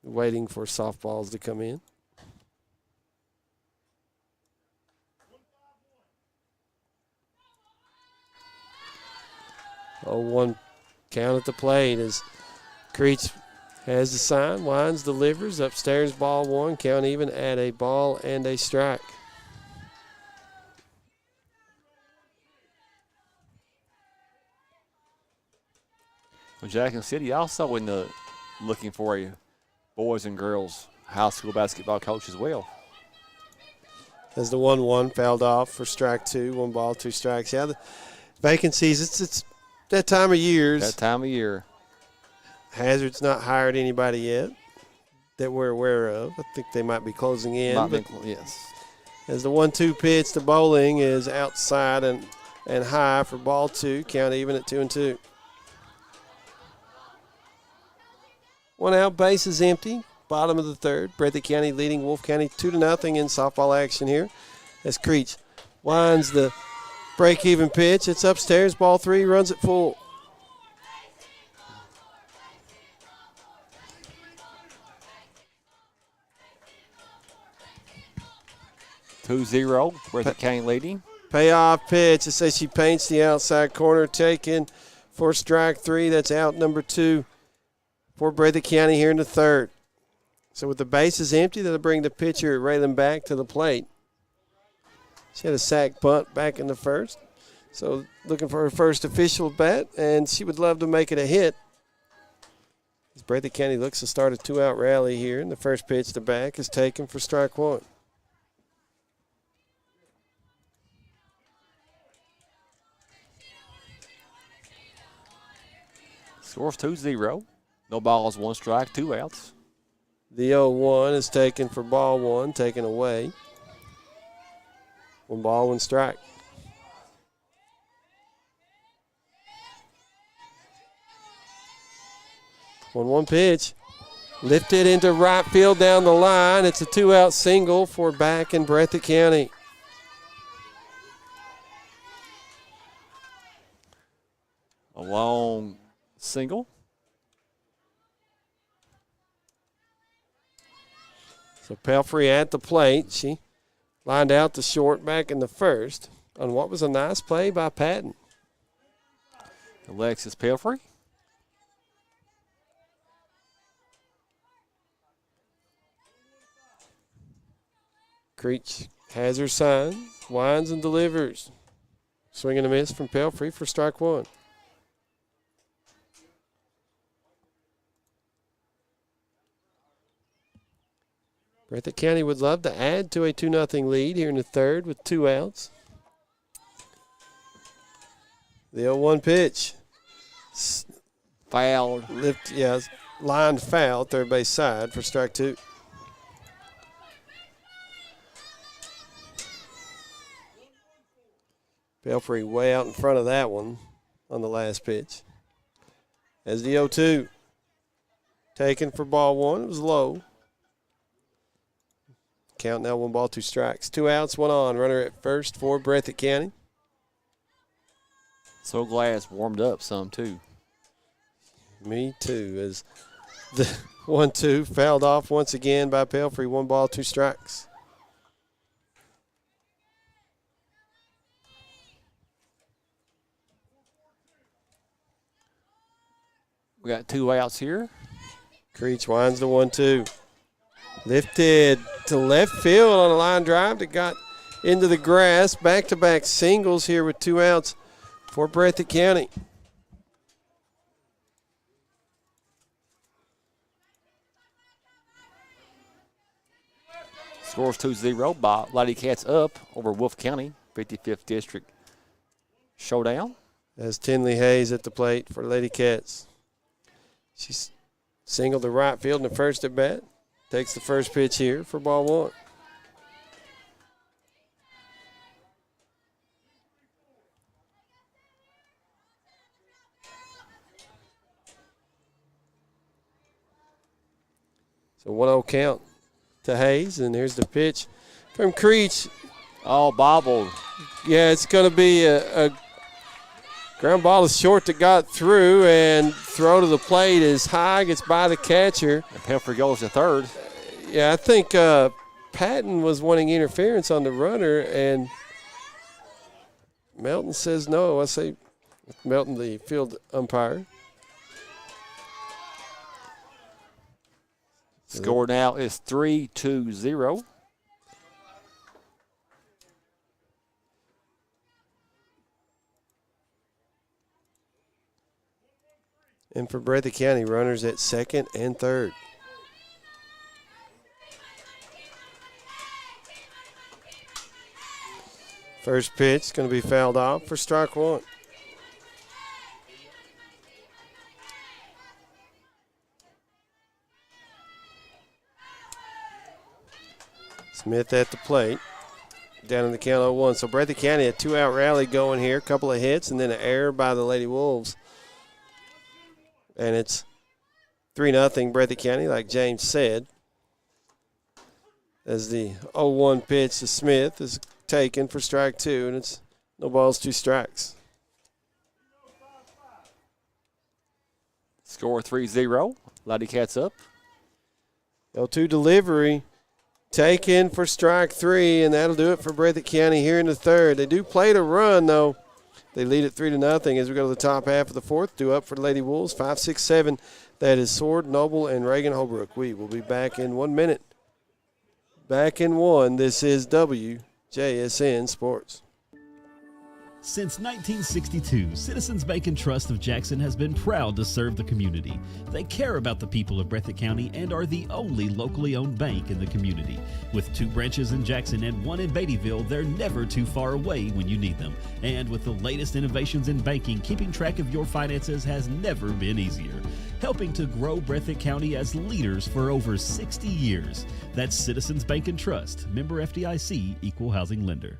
Speaker 1: Waiting for softballs to come in. 0-1 count at the plate as Creech has the sign, winds, delivers, upstairs, ball 1, count even at a ball and a strike.
Speaker 2: Well, Jackson City also in the looking for a boys and girls high school basketball coach as well.
Speaker 1: As the 1-1 fouled off for strike 2, 1 ball, 2 strikes. Yeah, the vacancies, it's that time of year.
Speaker 2: That time of year.
Speaker 1: Hazard's not hired anybody yet that we're aware of. I think they might be closing in.
Speaker 2: Yes.
Speaker 1: As the 1-2 pitch to Bowling is outside and high for ball 2, count even at 2-2. 1 out, base is empty. Bottom of the 3rd. Breathitt County leading Wolfe County 2-0 in softball action here. As Creech winds the break-even pitch. It's upstairs, ball 3, runs it full.
Speaker 2: Breathitt County leading.
Speaker 1: Payoff pitch. It says she paints the outside corner, taken for strike 3. That's out number 2 for Breathitt County here in the 3rd. So with the bases empty, that'll bring the pitcher Raylan back to the plate. She had a sac bunt back in the 1st. So looking for her first official bat, and she would love to make it a hit. As Breathitt County looks to start a 2-out rally here, and the first pitch to back is taken for strike 1.
Speaker 2: Scores 2-0. No balls, 1 strike, 2 outs.
Speaker 1: The 0-1 is taken for ball 1, taken away. 1 ball, 1 strike. 1-1 pitch. Lifted into right field down the line. It's a 2-out single for back in Breathitt County.
Speaker 2: A long single.
Speaker 1: So Pelfrey at the plate. She lined out the short back in the 1st on what was a nice play by Patton.
Speaker 2: Alexis Pelfrey.
Speaker 1: Creech has her sign, winds and delivers. Swing and a miss from Pelfrey for strike 1. Breathitt County would love to add to a 2-0 lead here in the 3rd with 2 outs. The 0-1 pitch.
Speaker 2: Fouled.
Speaker 1: Lined foul, third base side for strike 2. Pelfrey way out in front of that one on the last pitch. As the 0-2 taken for ball 1, it was low. Count now 1 ball, 2 strikes. 2 outs, 1 on. Runner at first for Breathitt County.
Speaker 2: So glad it's warmed up some too.
Speaker 1: Me too. As the 1-2 fouled off once again by Pelfrey. 1 ball, 2 strikes.
Speaker 2: We got 2 outs here.
Speaker 1: Creech winds the 1-2. Lifted to left field on a line drive that got into the grass. Back-to-back singles here with 2 outs for Breathitt County.
Speaker 2: Scores 2-0 by Lady Cats up over Wolfe County, 55th District showdown.
Speaker 1: As Tinley Hayes at the plate for Lady Cats. She's singled to right field in the first at bat. Takes the first pitch here for ball one. So 1-0 count to Hayes, and here's the pitch from Creech.
Speaker 2: Oh, bobbled.
Speaker 1: Yeah, it's going to be a ground ball is short that got through, and throw to the plate is high, gets by the catcher.
Speaker 2: And Pelfrey goes to third.
Speaker 1: Yeah, I think Patton was wanting interference on the runner, and Melton says no. I say Melton, the field umpire.
Speaker 2: Score now is 3-2-0.
Speaker 1: And for Breathitt County, runners at second and third. First pitch going to be fouled off for strike one. Smith at the plate. Down in the count 0-1. So Breathitt County, a 2-out rally going here. A couple of hits and then an error by the Lady Wolves. And it's 3-0 Breathitt County, like James said. As the 0-1 pitch to Smith is taken for strike two, and it's no balls, 2 strikes.
Speaker 2: Score 3-0. Lady Cats up.
Speaker 1: 0-2 delivery taken for strike three, and that'll do it for Breathitt County here in the third. They do play to run, though. They lead it 3-0 as we go to the top half of the fourth. Due up for the Lady Wolves, 5, 6, 7. That is Sword, Noble, and Reagan Holbrook. We will be back in 1 minute. Back in one. This is WJSN Sports.
Speaker 3: Since 1962, Citizens Bank and Trust of Jackson has been proud to serve the community. They care about the people of Breathitt County and are the only locally owned bank in the community. With 2 branches in Jackson and 1 in Beattyville, they're never too far away when you need them. And with the latest innovations in banking, keeping track of your finances has never been easier. Helping to grow Breathitt County as leaders for over 60 years. That's Citizens Bank and Trust, member FDIC, equal housing lender.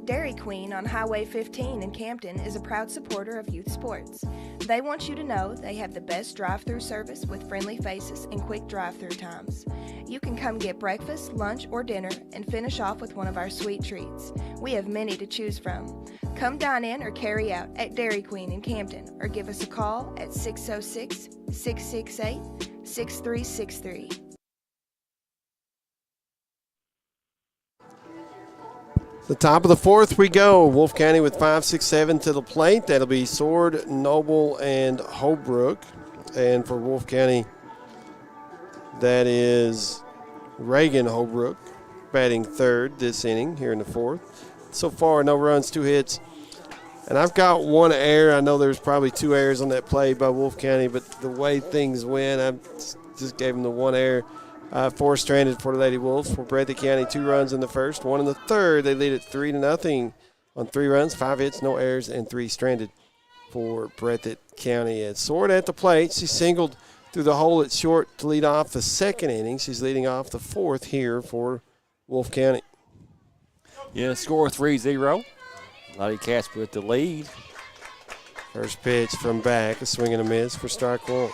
Speaker 4: Dairy Queen on Highway 15 in Campton is a proud supporter of youth sports. They want you to know they have the best drive-through service with friendly faces and quick drive-through times. You can come get breakfast, lunch, or dinner and finish off with one of our sweet treats. We have many to choose from. Come dine in or carry out at Dairy Queen in Campton or give us a call at 606-668-6363.
Speaker 1: The top of the fourth we go. Wolfe County with 5, 6, 7 to the plate. That'll be Sword, Noble, and Holbrook. And for Wolfe County, that is Reagan Holbrook batting third this inning here in the fourth. So far, no runs, 2 hits. And I've got 1 error. I know there's probably 2 errors on that play by Wolfe County, but the way things went, I just gave them the 1 error. 4 stranded for the Lady Wolves. For Breathitt County, 2 runs in the first, 1 in the third. They lead it 3-0 on 3 runs, 5 hits, no errors, and 3 stranded for Breathitt County. And Sword at the plate. She singled through the hole at short to lead off the second inning. She's leading off the fourth here for Wolfe County.
Speaker 2: Yeah, score 3-0. Lady Cats with the lead.
Speaker 1: First pitch from back, a swing and a miss for strike one.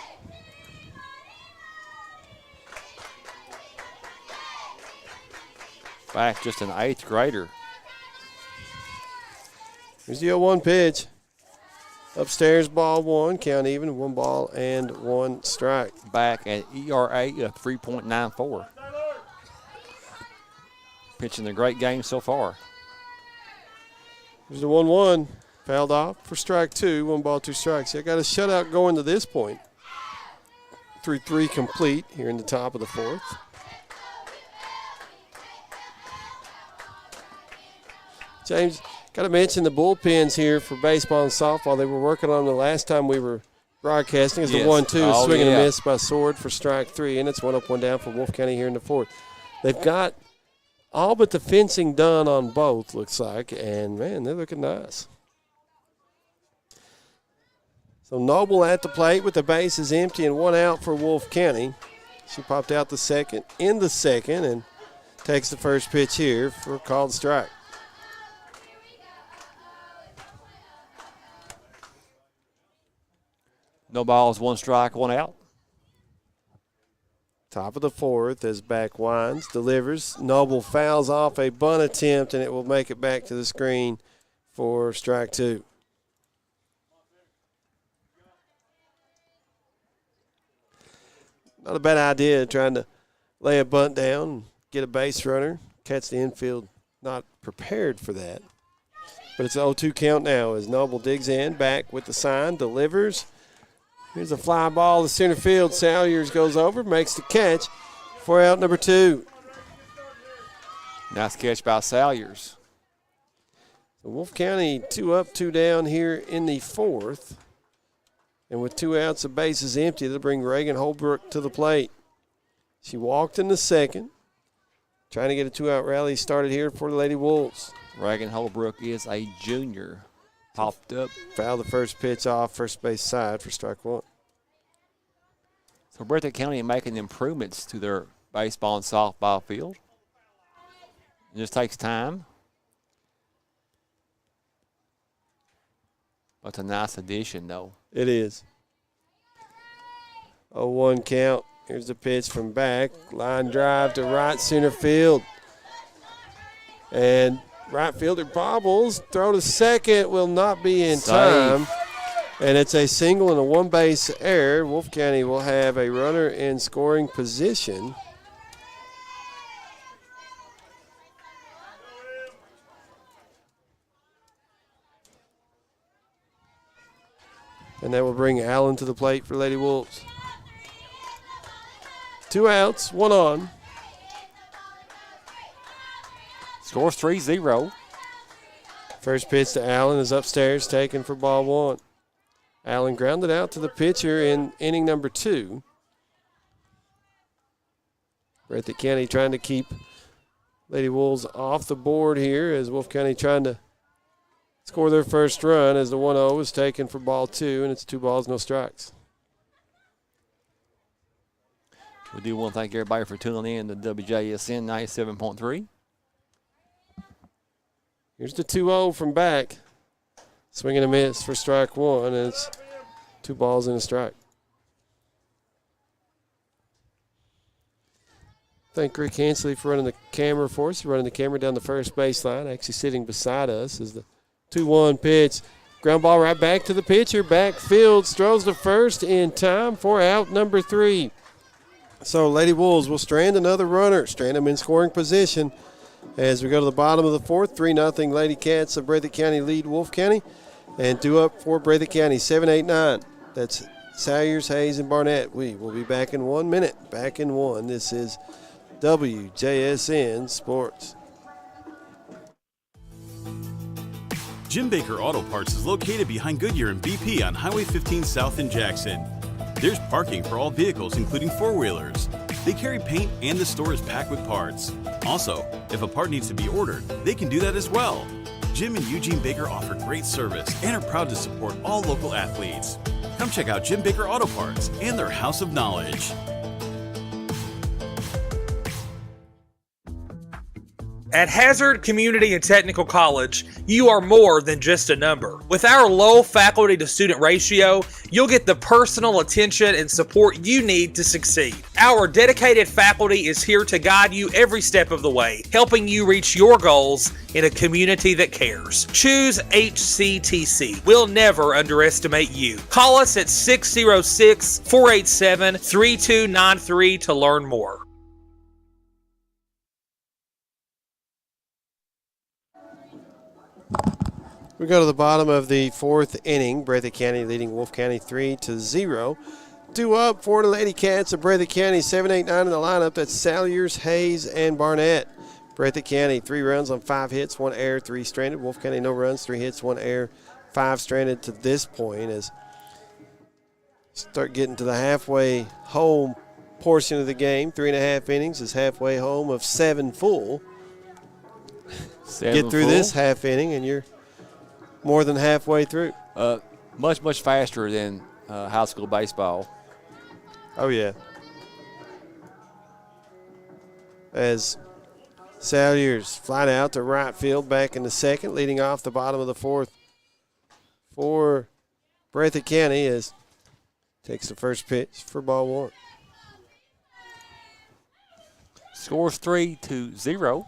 Speaker 2: Back just an 8th grader.
Speaker 1: Here's the 0-1 pitch. Upstairs, ball 1, count even, 1 ball and 1 strike.
Speaker 2: Back at ERA of 3.94. Pitching a great game so far.
Speaker 1: Here's the 1-1, fouled off for strike 2, 1 ball, 2 strikes. I got a shutout going to this point. 3-3 complete here in the top of the fourth. James, got to mention the bullpens here for baseball and softball. They were working on the last time we were broadcasting. It's the 1-2, swing and a miss by Sword for strike 3, and it's 1 up, 1 down for Wolfe County here in the fourth. They've got all but the fencing done on both, looks like, and, man, they're looking nice. So Noble at the plate with the bases empty and one out for Wolfe County. She popped out in the second and takes the first pitch here for a called strike.
Speaker 2: No balls, 1 strike, 1 out.
Speaker 1: Top of the fourth as back winds, delivers. Noble fouls off a bunt attempt, and it will make it back to the screen for strike 2. Not a bad idea trying to lay a bunt down, get a base runner, catch the infield. Not prepared for that. But it's an 0-2 count now as Noble digs in, back with the sign, delivers. Here's a fly ball to center field. Salyers goes over, makes the catch for out number 2.
Speaker 2: Nice catch by Salyers.
Speaker 1: So Wolfe County 2 up, 2 down here in the fourth. And with 2 outs, the base is empty. They'll bring Reagan Holbrook to the plate. She walked in the second, trying to get a 2-out rally started here for the Lady Wolves.
Speaker 2: Reagan Holbrook is a junior. Popped up.
Speaker 1: Fouled the first pitch off first base side for strike 1.
Speaker 2: So Breathitt County making improvements to their baseball and softball field. It just takes time. But it's a nice addition, though.
Speaker 1: It is. 0-1 count. Here's the pitch from back. Line drive to right center field. And right fielder bobbles. Throw to second will not be in time. And it's a single and a 1-base error. Wolfe County will have a runner in scoring position. And that will bring Allen to the plate for Lady Wolves. 2 outs, 1 on.
Speaker 2: Scores 3-0.
Speaker 1: First pitch to Allen is upstairs, taken for ball 1. Allen grounded out to the pitcher in inning number 2. Breathitt County trying to keep Lady Wolves off the board here as Wolfe County trying to score their first run as the 1-0 is taken for ball 2, and it's 2 balls, no strikes.
Speaker 2: We do want to thank everybody for tuning in to WJSN 97.3.
Speaker 1: Here's the 2-0 from back. Swing and a miss for strike 1, and it's 2 balls and a strike. Thank Rick Hensley for running the camera for us. Running the camera down the first baseline, actually sitting beside us is the 2-1 pitch. Ground ball right back to the pitcher. Backfield throws to first in time for out number 3. So Lady Wolves will strand another runner, strand them in scoring position as we go to the bottom of the fourth. 3-0 Lady Cats of Breathitt County lead Wolfe County. And 2 up for Breathitt County, 7, 8, 9. That's Salyers, Hayes, and Barnett. We will be back in 1 minute. Back in 1. This is WJSN Sports.
Speaker 5: Jim Baker Auto Parts is located behind Goodyear and BP on Highway 15 South in Jackson. There's parking for all vehicles, including 4-wheelers. They carry paint and the store is packed with parts. Also, if a part needs to be ordered, they can do that as well. Jim and Eugene Baker offer great service and are proud to support all local athletes. Come check out Jim Baker Auto Parts and their House of Knowledge.
Speaker 6: At Hazard Community and Technical College, you are more than just a number. With our low faculty to student ratio, you'll get the personal attention and support you need to succeed. Our dedicated faculty is here to guide you every step of the way, helping you reach your goals in a community that cares. Choose HCTC. We'll never underestimate you. Call us at 606-487-3293 to learn more.
Speaker 1: We go to the bottom of the fourth inning. Breathitt County leading Wolfe County 3-0. 2 up for the Lady Cats of Breathitt County, 7, 8, 9 in the lineup. That's Salyers, Hayes, and Barnett. Breathitt County 3 runs on 5 hits, 1 error, 3 stranded. Wolfe County no runs, 3 hits, 1 error, 5 stranded to this point. As start getting to the halfway home portion of the game. 3.5 innings is halfway home of 7 full. Get through this half inning and you're more than halfway through.
Speaker 2: much, much faster than high school baseball.
Speaker 1: Oh, yeah. As Salyers fly out to right field, back in the second, leading off the bottom of the fourth for Breathitt County as takes the first pitch for ball one.
Speaker 2: Scores 3-0.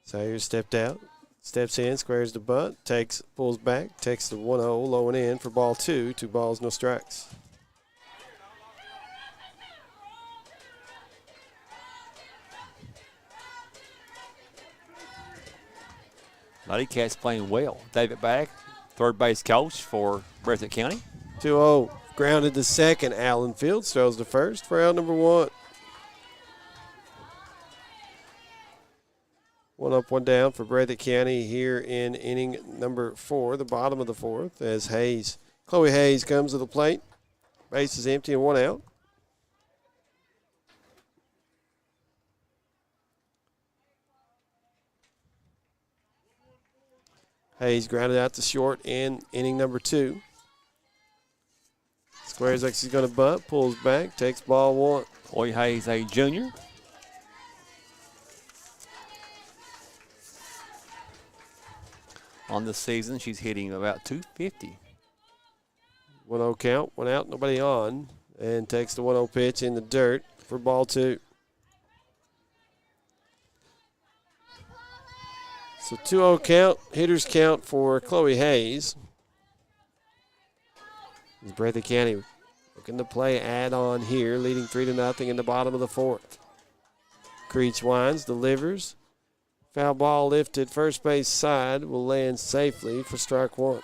Speaker 1: Salyers stepped out, steps in, squares the bunt, pulls back, takes the 1-0, low and in for ball two. 2 balls, no strikes.
Speaker 2: Lady Cats playing well. David Back, third base coach for Breathitt County.
Speaker 1: 2-0, grounded to second. Allen Fields throws to first for out number 1. 1 up, 1 down for Breathitt County here in inning number 4, the bottom of the fourth, as Chloe Hayes comes to the plate. Base is empty and 1 out. Hayes grounded out to short in inning number 2. Squares like she's going to bunt, pulls back, takes ball 1.
Speaker 2: Chloe Hayes, a junior. On this season, she's hitting about 250.
Speaker 1: 1-0 count, 1 out, nobody on, and takes the 1-0 pitch in the dirt for ball 2. So 2-0 count, hitters count for Chloe Hayes. Breathitt County looking to play add-on here, leading 3-0 in the bottom of the fourth. Creech winds, delivers. Foul ball lifted first base side, will land safely for strike 1.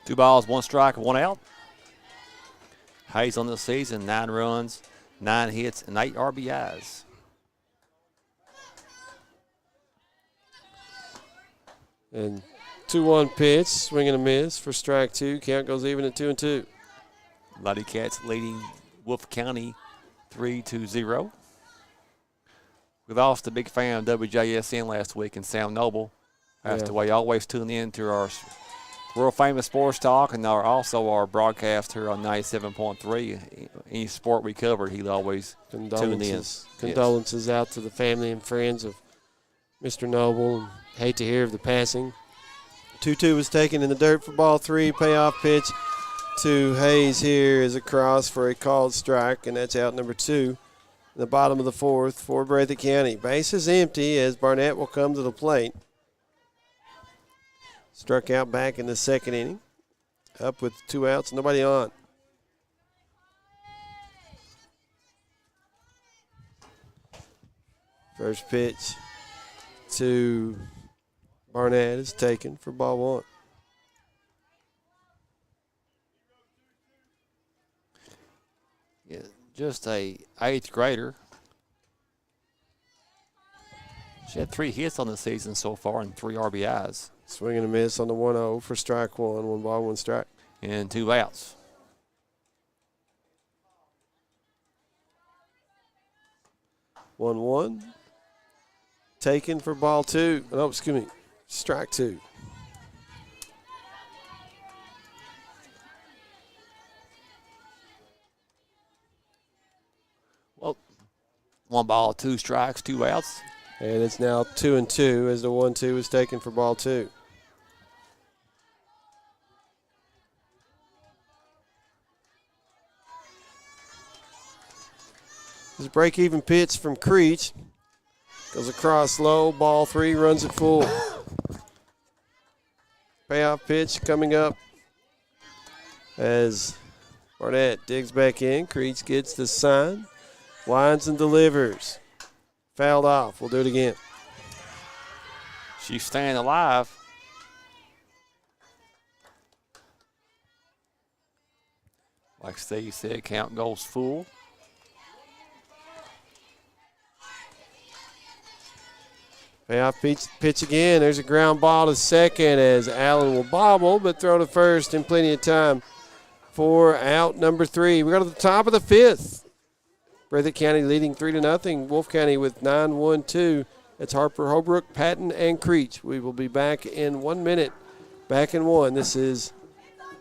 Speaker 2: 2 balls, 1 strike, 1 out. Hayes on the season, 9 runs, 9 hits, and 8 RBIs.
Speaker 1: And 2-1 pitch, swing and a miss for strike 2. Count goes even at 2-2.
Speaker 2: Lady Cats leading Wolfe County 3-0. We lost a big fan of WJSN last week, and Sam Noble passed away. Always tune in to our world famous sports talk, and also our broadcast here on 97.3. Any sport we covered, he'd always tune in.
Speaker 1: Condolences out to the family and friends of Mr. Noble. And hate to hear of the passing. 2-2 was taken in the dirt for ball 3. Payoff pitch to Hayes here is a cross for a called strike, and that's out number 2 in the bottom of the fourth for Breathitt County. Base is empty as Barnett will come to the plate. Struck out back in the second inning. Up with 2 outs, nobody on. First pitch to Barnett is taken for ball 1.
Speaker 2: Yeah, just a 8th grader. She had 3 hits on the season so far and 3 RBIs.
Speaker 1: Swing and a miss on the 1-0 for strike 1. 1 ball, 1 strike.
Speaker 2: And 2 outs.
Speaker 1: One. Taken for ball 2. Oh, excuse me. Strike 2.
Speaker 2: Well, 1 ball, 2 strikes, 2 outs.
Speaker 1: And it's now 2-2 as the 1-2 is taken for ball 2. This break-even pitch from Creech. Goes across low, ball 3, runs it full. Payoff pitch coming up as Barnett digs back in. Creech gets the sign, winds and delivers. Fouled off. We'll do it again.
Speaker 2: She's staying alive. Like Steve said, count goes full.
Speaker 1: Payoff pitch again. There's a ground ball to second as Allen will bobble, but throw to first in plenty of time for out number 3. We go to the top of the 5th. Breathitt County leading 3-0. Wolfe County with 9-1-2. It's Harper, Holbrook, Patton, and Creech. We will be back in 1 minute. Back in one. This is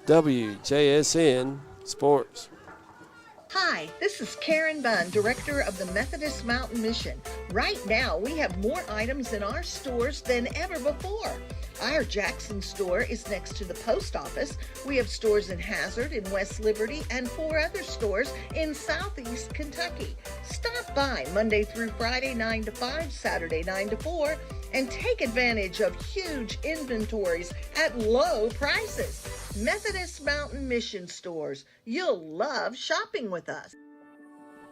Speaker 1: WJSN Sports.
Speaker 7: Hi, this is Karen Bunn, Director of the Methodist Mountain Mission. Right now, we have more items in our stores than ever before. Our Jackson store is next to the post office. We have stores in Hazard, in West Liberty, and 4 other stores in Southeast Kentucky. Stop by Monday through Friday, 9 to 5, Saturday, 9 to 4, and take advantage of huge inventories at low prices. Methodist Mountain Mission Stores. You'll love shopping with us.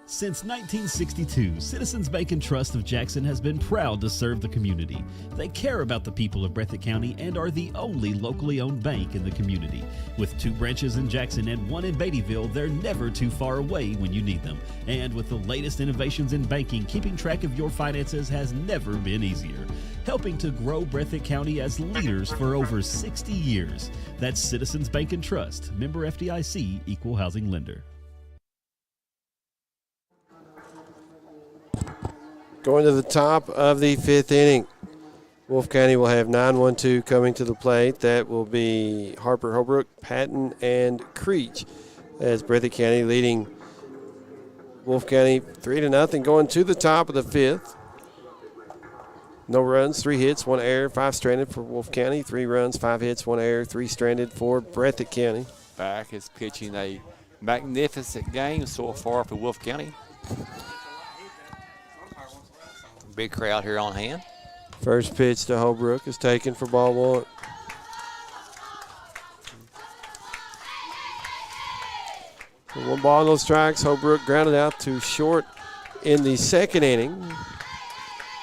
Speaker 3: Since 1962, Citizens Bank and Trust of Jackson has been proud to serve the community. They care about the people of Breathitt County and are the only locally owned bank in the community. With 2 branches in Jackson and 1 in Beattyville, they're never too far away when you need them. And with the latest innovations in banking, keeping track of your finances has never been easier. Helping to grow Breathitt County as leaders for over 60 years. That's Citizens Bank and Trust, member FDIC, equal housing lender.
Speaker 1: Going to the top of the 5th inning. Wolfe County will have 9-1-2 coming to the plate. That will be Harper, Holbrook, Patton, and Creech. As Breathitt County leading Wolfe County 3-0 going to the top of the 5th. No runs, 3 hits, 1 error, 5 stranded for Wolfe County. 3 runs, 5 hits, 1 error, 3 stranded for Breathitt County.
Speaker 2: Back is pitching a magnificent game so far for Wolfe County. Big crowd here on hand.
Speaker 1: First pitch to Holbrook is taken for ball 1. So 1 ball, no strikes. Holbrook grounded out to short in the 2nd inning.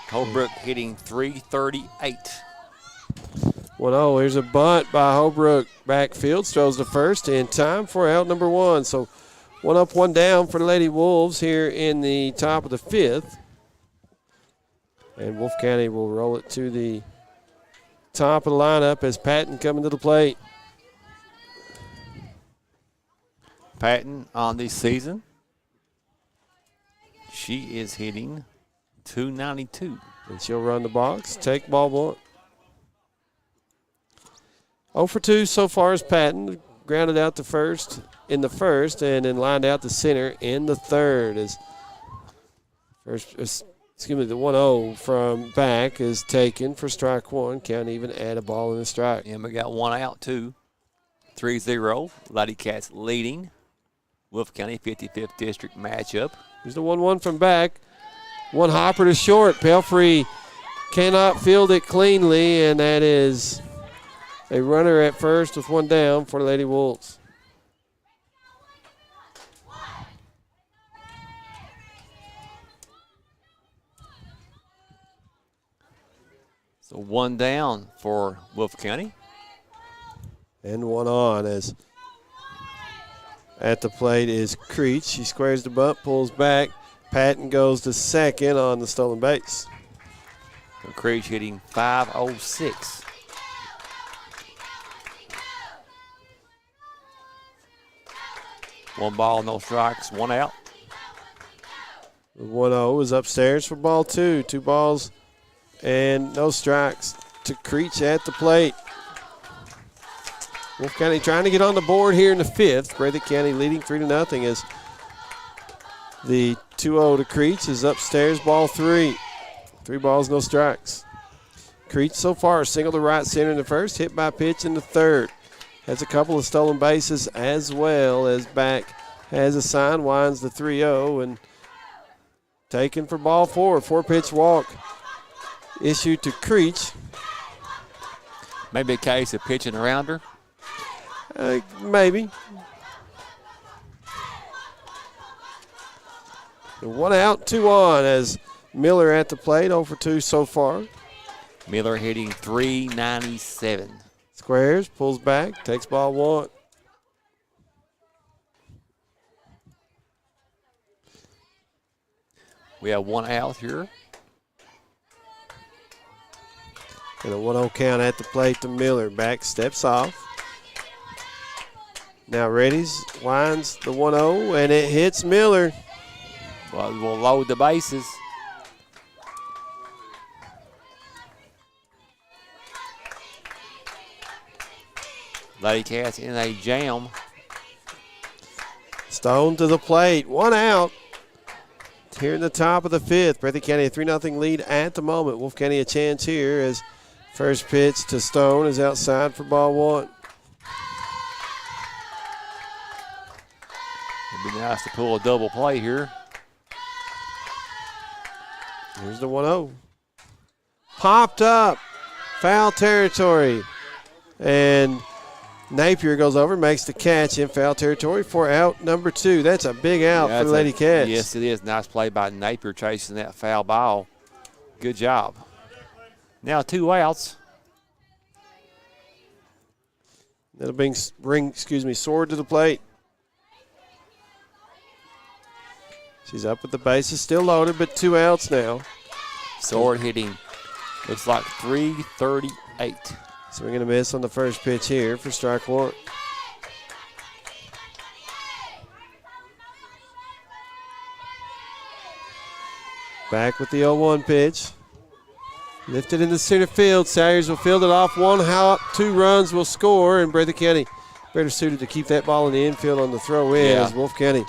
Speaker 2: Holbrook hitting .338.
Speaker 1: 1-0. Here's a bunt by Holbrook. Backfield throws to first in time for out number 1. So 1 up, 1 down for the Lady Wolves here in the top of the 5th. And Wolfe County will roll it to the top of the lineup as Patton coming to the plate.
Speaker 2: Patton on the season. She is hitting .292.
Speaker 1: And she'll run the box, take ball 1. 0 for 2 so far as Patton. Grounded out to first in the 1st and then lined out to center in the 3rd. As the 1-0 from back is taken for strike 1. Can't even add a ball in the strike.
Speaker 2: And we got 1 out, too. 3-0. Lady Cats leading. Wolfe County 55th District matchup.
Speaker 1: Here's the 1-1 from back. 1 hopper to short. Pelfrey cannot field it cleanly, and that is a runner at first with 1 down for the Lady Wolves.
Speaker 2: So 1 down for Wolfe County.
Speaker 1: And 1 on as at the plate is Creech. She squares the bunt, pulls back. Patton goes to second on the stolen base.
Speaker 2: So Creech hitting .506. One ball, no strikes, 1 out.
Speaker 1: The 1-0 is upstairs for ball 2. 2 balls and no strikes to Creech at the plate. Wolfe County trying to get on the board here in the 5th. Breathitt County leading 3-0 as the 2-0 to Creech is upstairs, ball 3. 3 balls, no strikes. Creech so far single to right center in the 1st, hit by pitch in the 3rd. Has a couple of stolen bases as well as back has a sign, winds the 3-0 and taken for ball 4. 4-pitch walk issued to Creech.
Speaker 2: Maybe a case of pitching around her.
Speaker 1: Maybe. 1 out, 2 on as Miller at the plate, 0 for 2 so far.
Speaker 2: Miller hitting .397.
Speaker 1: Squares, pulls back, takes ball 1.
Speaker 2: We have 1 out here.
Speaker 1: And a 1-0 count at the plate to Miller. Back steps off. Now readies, winds the 1-0, and it hits Miller.
Speaker 2: Well, we'll load the bases. Lady Cats in a jam.
Speaker 1: Stone to the plate. One out. Here in the top of the fifth. Breathitt County a 3-0 lead at the moment. Wolfe County a chance here as first pitch to Stone is outside for ball one.
Speaker 2: It'd be nice to pull a double play here.
Speaker 1: Here's the 1-0. Popped up. Foul territory. And Napier goes over, makes the catch in foul territory for out number 2. That's a big out for the Lady Cats.
Speaker 2: Yes, it is. Nice play by Napier chasing that foul ball. Good job. Now 2 outs.
Speaker 1: That'll bring Sword to the plate. She's up at the bases, still loaded, but 2 outs now.
Speaker 2: Sword hitting, looks like 338.
Speaker 1: Swing and a miss on the first pitch here for strike one. Back with the 0-1 pitch. Lifted in the center field. Sayers will field it off. 1 hop, 2 runs will score, and Breathitt County better suited to keep that ball in the infield on the throw in as Wolfe County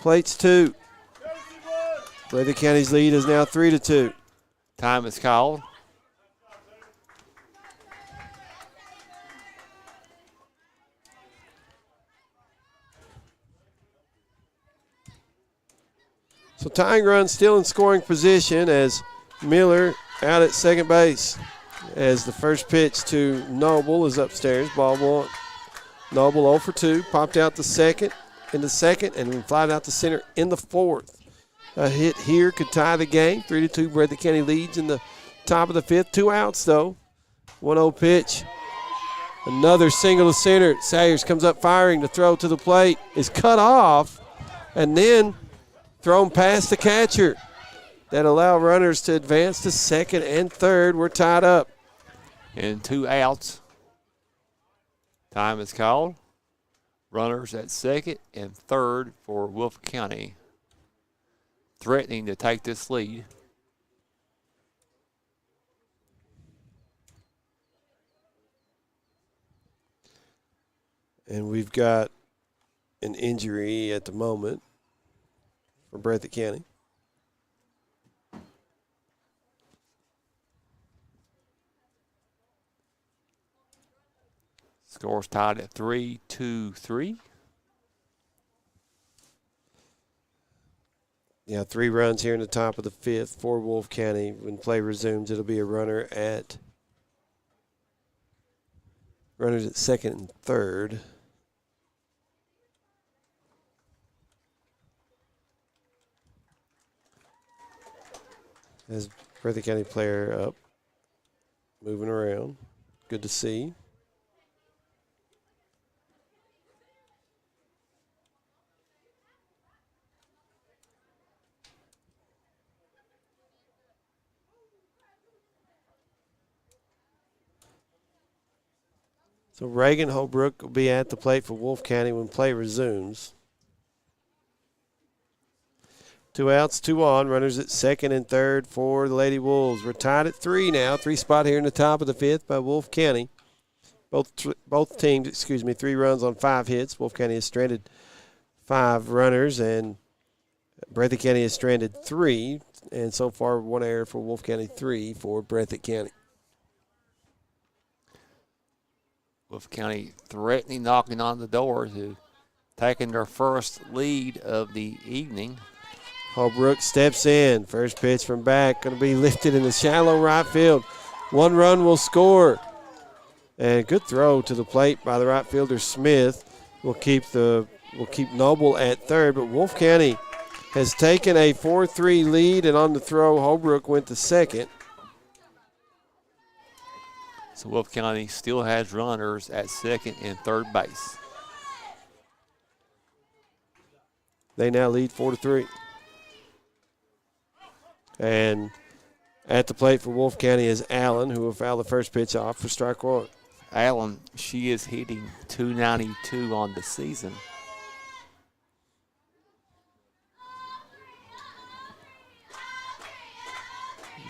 Speaker 1: plates 2. Breathitt County's lead is now 3-2.
Speaker 2: Time is called.
Speaker 1: So tying run still in scoring position as Miller out at second base as the first pitch to Noble is upstairs, ball one. Noble 0 for 2, popped out in the second and flied out to center in the fourth. A hit here could tie the game. 3-2, Breathitt County leads in the top of the fifth. 2 outs though. 1-0 pitch. Another single to center. Sayers comes up firing. The throw to the plate is cut off and then thrown past the catcher. That allow runners to advance to second and third. We're tied up.
Speaker 2: And 2 outs. Time is called. Runners at second and third for Wolfe County. Threatening to take this lead.
Speaker 1: And we've got an injury at the moment for Breathitt County.
Speaker 2: Score's tied at 3-2-3.
Speaker 1: Yeah, 3 runs here in the top of the fifth for Wolfe County. When play resumes, it'll be a runners at second and third. As Breathitt County player up, moving around. Good to see. So Reagan Holbrook will be at the plate for Wolfe County when play resumes. 2 outs, 2 on. Runners at second and third for the Lady Wolves. We're tied at 3 now. 3 spot here in the top of the fifth by Wolfe County. Both teams, 3 runs on 5 hits. Wolfe County has stranded 5 runners, and Breathitt County has stranded 3. And so far, 1 error for Wolfe County, 3 for Breathitt County.
Speaker 2: Wolfe County threatening, knocking on the door to taking their first lead of the evening.
Speaker 1: Holbrook steps in. First pitch from back, going to be lifted in the shallow right field. 1 run will score. And good throw to the plate by the right fielder Smith. Will keep Noble at third, but Wolfe County has taken a 4-3 lead, and on the throw, Holbrook went to second.
Speaker 2: So Wolfe County still has runners at second and third base.
Speaker 1: They now lead 4-3. And at the plate for Wolfe County is Allen, who will foul the first pitch off for strike one.
Speaker 2: Allen, she is hitting .292 on the season.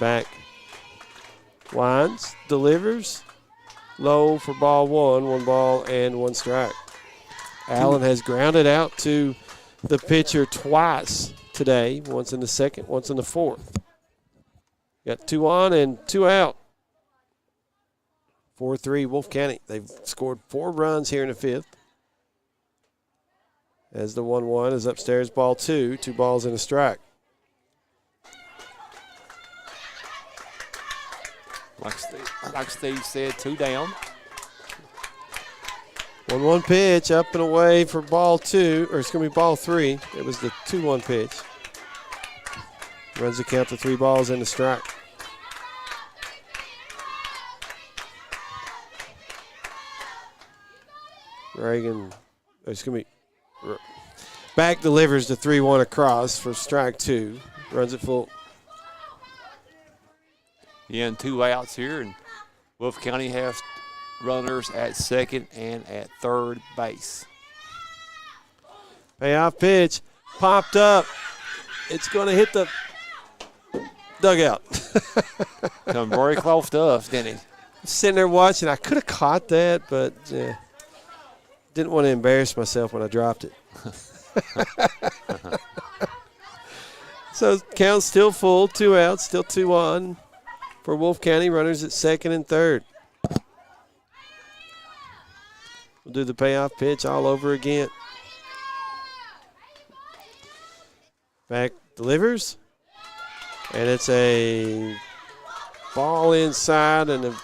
Speaker 1: Back. Winds. Delivers. Low for ball one. 1 ball and 1 strike. Allen has grounded out to the pitcher twice today. Once in the second, once in the fourth. Got 2 on and 2 out. 4-3 Wolfe County. They've scored 4 runs here in the fifth. As the 1-1 is upstairs, ball 2. 2 balls and a strike.
Speaker 2: Like Steve said, 2 down.
Speaker 1: 1-1 pitch up and away for ball 2, or it's going to be ball 3. It was the 2-1 pitch. Runs the count to 3 balls and a strike. Reagan, it's going to be back, delivers the 3-1 across for strike 2. Runs it full.
Speaker 2: Yeah, and 2 outs here, and Wolfe County has runners at second and at third base.
Speaker 1: Payoff pitch popped up. It's going to hit the dugout.
Speaker 2: Come very close to us, didn't it?
Speaker 1: Sitting there watching. I could have caught that, but didn't want to embarrass myself when I dropped it. So count still full, 2 outs, still 2-1 for Wolfe County. Runners at second and third. We'll do the payoff pitch all over again. Back delivers. And it's a ball inside and a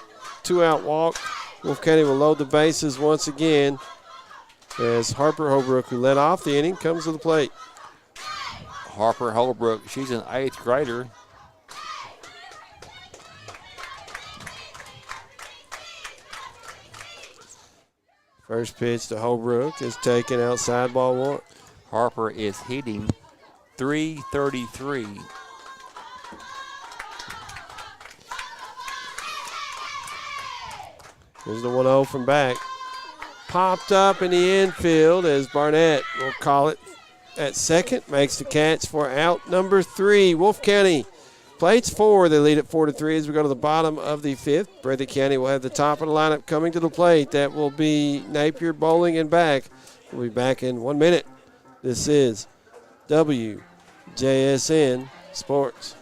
Speaker 1: 2-out walk. Wolfe County will load the bases once again as Harper Holbrook, who led off the inning, comes to the plate.
Speaker 2: Harper Holbrook, she's an 8th grader.
Speaker 1: First pitch to Holbrook is taken outside, ball 1.
Speaker 2: Harper is hitting .333.
Speaker 1: Here's the 1-0 from back. Popped up in the infield as Barnett will call it at second. Makes the catch for out number 3. Wolfe County plates 4. They lead at 4-3 as we go to the bottom of the 5th. Breathitt County will have the top of the lineup coming to the plate. That will be Napier, Bowling, and back. We'll be back in 1 minute. This is WJSN Sports.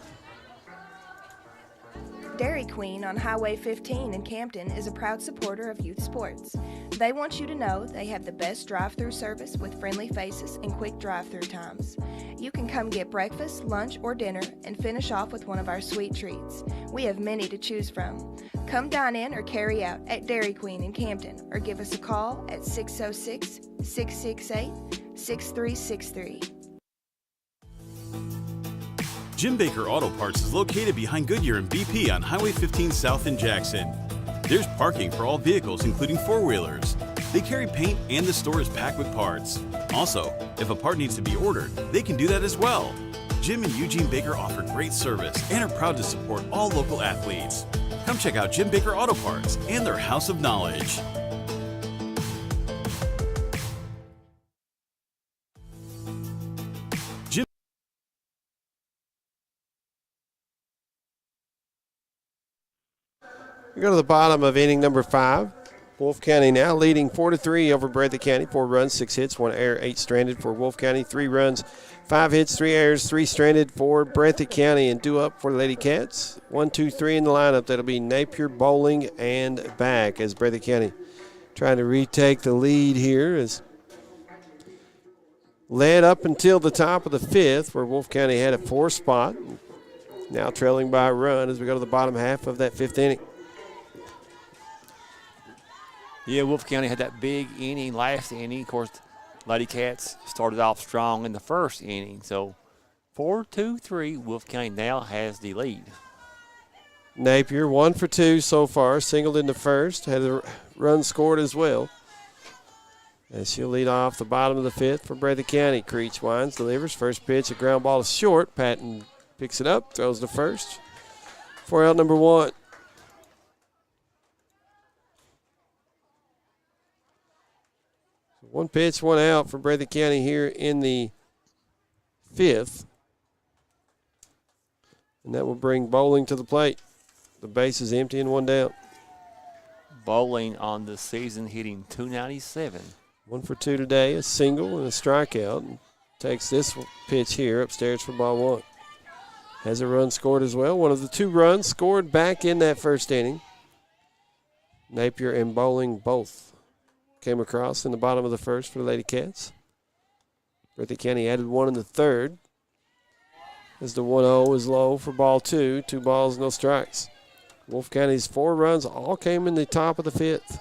Speaker 4: Dairy Queen on Highway 15 in Campton is a proud supporter of youth sports. They want you to know they have the best drive-through service with friendly faces and quick drive-through times. You can come get breakfast, lunch, or dinner and finish off with one of our sweet treats. We have many to choose from. Come dine in or carry out at Dairy Queen in Campton or give us a call at 606-668-6363.
Speaker 5: Jim Baker Auto Parts is located behind Goodyear and BP on Highway 15 South in Jackson. There's parking for all vehicles, including 4-wheelers. They carry paint and the store is packed with parts. Also, if a part needs to be ordered, they can do that as well. Jim and Eugene Baker offer great service and are proud to support all local athletes. Come check out Jim Baker Auto Parts and their House of Knowledge.
Speaker 1: We go to the bottom of inning number 5. Wolfe County now leading 4-3 over Breathitt County. 4 runs, 6 hits, 1 error, 8 stranded for Wolfe County. 3 runs, 5 hits, 3 errors, 3 stranded for Breathitt County. And due up for the Lady Cats. 1, 2, 3 in the lineup. That'll be Napier, Bowling, and back as Breathitt County trying to retake the lead here. As led up until the top of the 5th, where Wolfe County had a 4 spot. Now trailing by a run as we go to the bottom half of that 5th inning.
Speaker 2: Yeah, Wolfe County had that big inning last inning. Of course, Lady Cats started off strong in the first inning. So 4-2-3, Wolfe County now has the lead.
Speaker 1: Napier 1 for 2 so far, singled in the first, had a run scored as well. And she'll lead off the bottom of the 5th for Breathitt County. Creech winds, delivers. First pitch, a ground ball is short. Patton picks it up, throws to first for out number 1. One pitch, 1 out for Breathitt County here in the 5th. And that will bring Bowling to the plate. The base is empty and one down.
Speaker 2: Bowling on the season hitting .297.
Speaker 1: 1 for 2 today, a single and a strikeout. And takes this pitch here upstairs for ball one. Has a run scored as well. One of the 2 runs scored back in that first inning. Napier and Bowling both came across in the bottom of the first for the Lady Cats. Breathitt County added 1 in the third. As the 1-0 is low for ball 2. 2 balls, no strikes. Wolfe County's 4 runs all came in the top of the 5th.